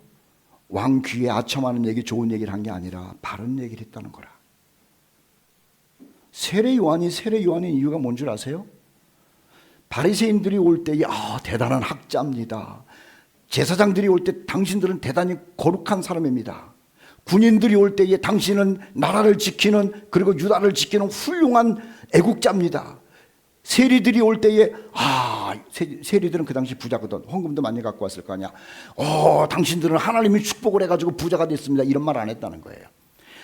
왕 귀에 아첨하는 얘기, 좋은 얘기를 한 게 아니라 바른 얘기를 했다는 거라. 세례 요한이 세례 요한인 이유가 뭔 줄 아세요? 바리새인들이 올 때 대단한 학자입니다. 제사장들이 올 때 당신들은 대단히 거룩한 사람입니다. 군인들이 올 때에 당신은 나라를 지키는, 그리고 유다를 지키는 훌륭한 애국자입니다. 세리들이 올 때에 세리들은 그 당시 부자거든. 헌금도 많이 갖고 왔을 거 아니야. 당신들은 하나님이 축복을 해가지고 부자가 됐습니다. 이런 말 안 했다는 거예요.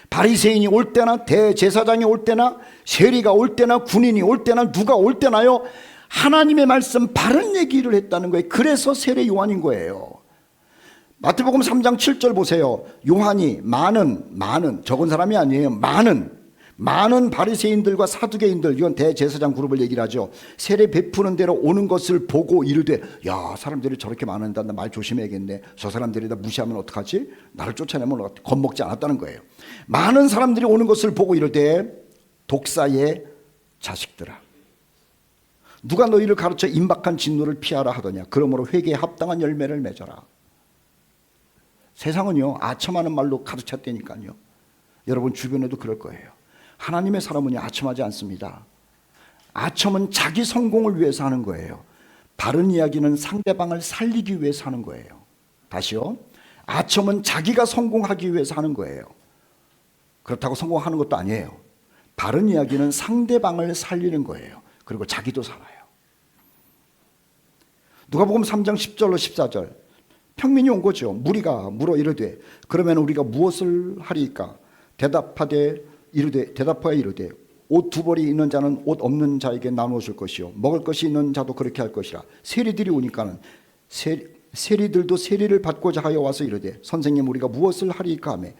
바리새인이 올 때나 대제사장이 올 때나 세리가 올 때나 군인이 올 때나 누가 올 때나요, 하나님의 말씀 바른 얘기를 했다는 거예요. 그래서 세례 요한인 거예요. 마태복음 3장 7절 보세요. 요한이 많은 적은 사람이 아니에요. 많은 바리새인들과 사두개인들, 이건 대제사장 그룹을 얘기를 하죠. 세례 베푸는 대로 오는 것을 보고 이르되, 사람들이 저렇게 많은데 나 말 조심해야겠네. 저 사람들이 나 무시하면 어떡하지? 나를 쫓아내면 겁먹지 않았다는 거예요. 많은 사람들이 오는 것을 보고 이르되, 독사의 자식들아, 누가 너희를 가르쳐 임박한 진노를 피하라 하더냐? 그러므로 회개에 합당한 열매를 맺어라. 세상은요, 아첨하는 말로 가득 찼다니까요. 여러분 주변에도 그럴 거예요. 하나님의 사람은 아첨하지 않습니다. 아첨은 자기 성공을 위해서 하는 거예요. 바른 이야기는 상대방을 살리기 위해서 하는 거예요. 다시요. 아첨은 자기가 성공하기 위해서 하는 거예요. 그렇다고 성공하는 것도 아니에요. 바른 이야기는 상대방을 살리는 거예요. 그리고 자기도 살아요. 누가복음 3장 10절로 14절. 평민이 온 거죠. 무리가 물어 이르되, 그러면 우리가 무엇을 하리이까? 대답하여 이르되, 옷 두 벌이 있는 자는 옷 없는 자에게 나누어 줄 것이요, 먹을 것이 있는 자도 그렇게 할 것이라. 세리들이 오니까는 세리들도 세리를 받고자 하여 와서 이르되, 선생님 우리가 무엇을 하리이까 하매,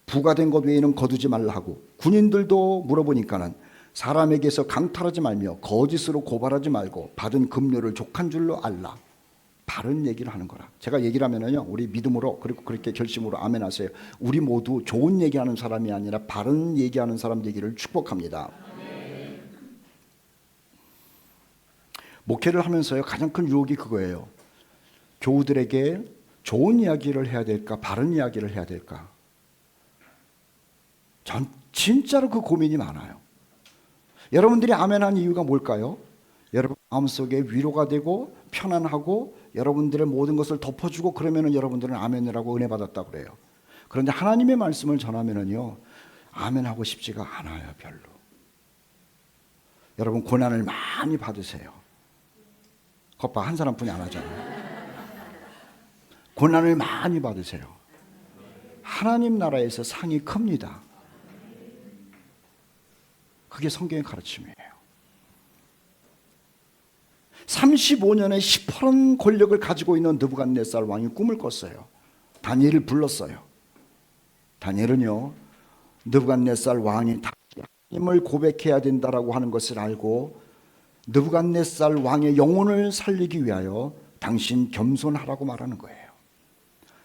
부과된 것 외에는 거두지 말라 하고, 군인들도 물어보니까는 사람에게서 강탈하지 말며 거짓으로 고발하지 말고 받은 급료를 족한 줄로 알라. 바른 얘기를 하는 거라. 제가 얘기를 하면은요, 우리 믿음으로, 그리고 그렇게 결심으로 아멘 하세요. 우리 모두 좋은 얘기하는 사람이 아니라 바른 얘기하는 사람 되기를 축복합니다. 목회를 하면서요, 가장 큰 유혹이 그거예요. 교우들에게 좋은 이야기를 해야 될까, 바른 이야기를 해야 될까? 전 진짜로 그 고민이 많아요. 여러분들이 아멘한 이유가 뭘까요? 여러분 마음속에 위로가 되고 편안하고 여러분들의 모든 것을 덮어주고, 그러면은 여러분들은 아멘이라고 은혜 받았다고 그래요. 그런데 하나님의 말씀을 전하면은요, 아멘하고 싶지가 않아요. 별로. 여러분 고난을 많이 받으세요. 겉봐 한 사람뿐이 안 하잖아요. 고난을 많이 받으세요. 하나님 나라에서 상이 큽니다. 그게 성경의 가르침이에요. 35년의 시퍼런 권력을 가지고 있는 느부갓네살 왕이 꿈을 꿨어요. 다니엘을 불렀어요. 다니엘은요, 느부갓네살 왕이 하나님을 고백해야 된다라고 하는 것을 알고, 느부갓네살 왕의 영혼을 살리기 위하여 당신 겸손하라고 말하는 거예요.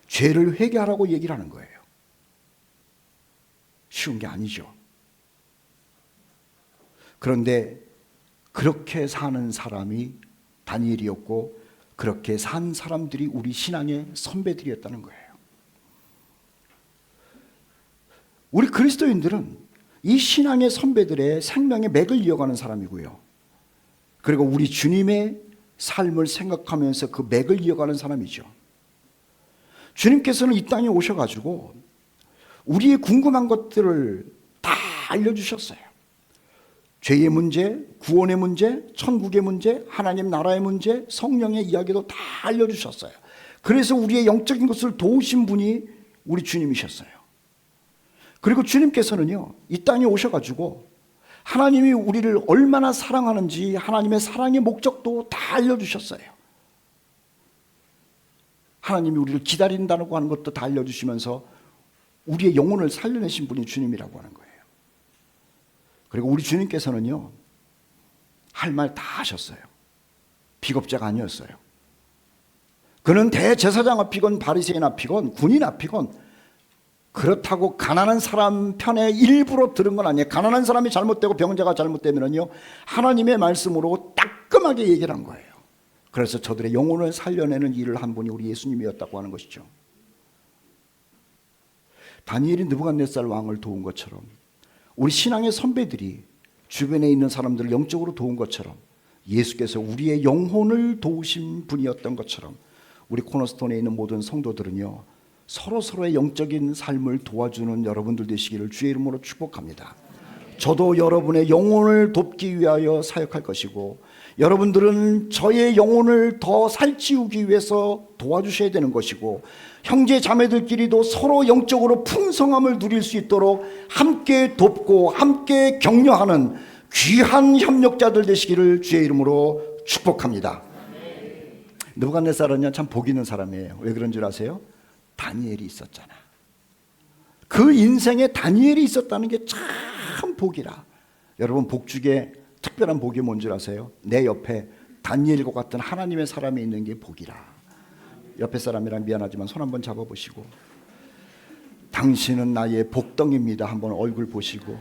죄를 회개하라고 얘기를 하는 거예요. 쉬운 게 아니죠. 그런데 그렇게 사는 사람이 다니엘이었고, 그렇게 산 사람들이 우리 신앙의 선배들이었다는 거예요. 우리 그리스도인들은 이 신앙의 선배들의 생명의 맥을 이어가는 사람이고요, 그리고 우리 주님의 삶을 생각하면서 그 맥을 이어가는 사람이죠. 주님께서는 이 땅에 오셔가지고 우리의 궁금한 것들을 다 알려주셨어요. 죄의 문제, 구원의 문제, 천국의 문제, 하나님 나라의 문제, 성령의 이야기도 다 알려주셨어요. 그래서 우리의 영적인 것을 도우신 분이 우리 주님이셨어요. 그리고 주님께서는요, 이 땅에 오셔가지고 하나님이 우리를 얼마나 사랑하는지 하나님의 사랑의 목적도 다 알려주셨어요. 하나님이 우리를 기다린다고 하는 것도 다 알려주시면서 우리의 영혼을 살려내신 분이 주님이라고 하는 거예요. 그리고 우리 주님께서는요, 할 말 다 하셨어요. 비겁자가 아니었어요. 그는 대제사장 앞이건 바리새인 앞이건 군인 앞이건 그렇다고 가난한 사람 편에 일부러 들은 건 아니에요. 가난한 사람이 잘못되고 병자가 잘못되면요, 하나님의 말씀으로 따끔하게 얘기를 한 거예요. 그래서 저들의 영혼을 살려내는 일을 한 분이 우리 예수님이었다고 하는 것이죠. 다니엘이 느부갓네살 왕을 도운 것처럼, 우리 신앙의 선배들이 주변에 있는 사람들을 영적으로 도운 것처럼, 예수께서 우리의 영혼을 도우신 분이었던 것처럼, 우리 코너스톤에 있는 모든 성도들은요, 서로서로의 영적인 삶을 도와주는 여러분들 되시기를 주의 이름으로 축복합니다. 저도 여러분의 영혼을 돕기 위하여 사역할 것이고, 여러분들은 저의 영혼을 더 살찌우기 위해서 도와주셔야 되는 것이고, 형제 자매들끼리도 서로 영적으로 풍성함을 누릴 수 있도록 함께 돕고 함께 격려하는 귀한 협력자들 되시기를 주의 이름으로 축복합니다. 느부갓네살은요, 참 복 있는 사람이에요. 왜 그런 줄 아세요? 다니엘이 있었잖아. 그 인생에 다니엘이 있었다는 게 참 복이라. 여러분, 복 중에 특별한 복이 뭔 줄 아세요? 내 옆에 다니엘과 같은 하나님의 사람이 있는 게 복이라. 옆에 사람이랑 미안하지만 손 한번 잡아보시고, 당신은 나의 복덩입니다. 한번 얼굴 보시고,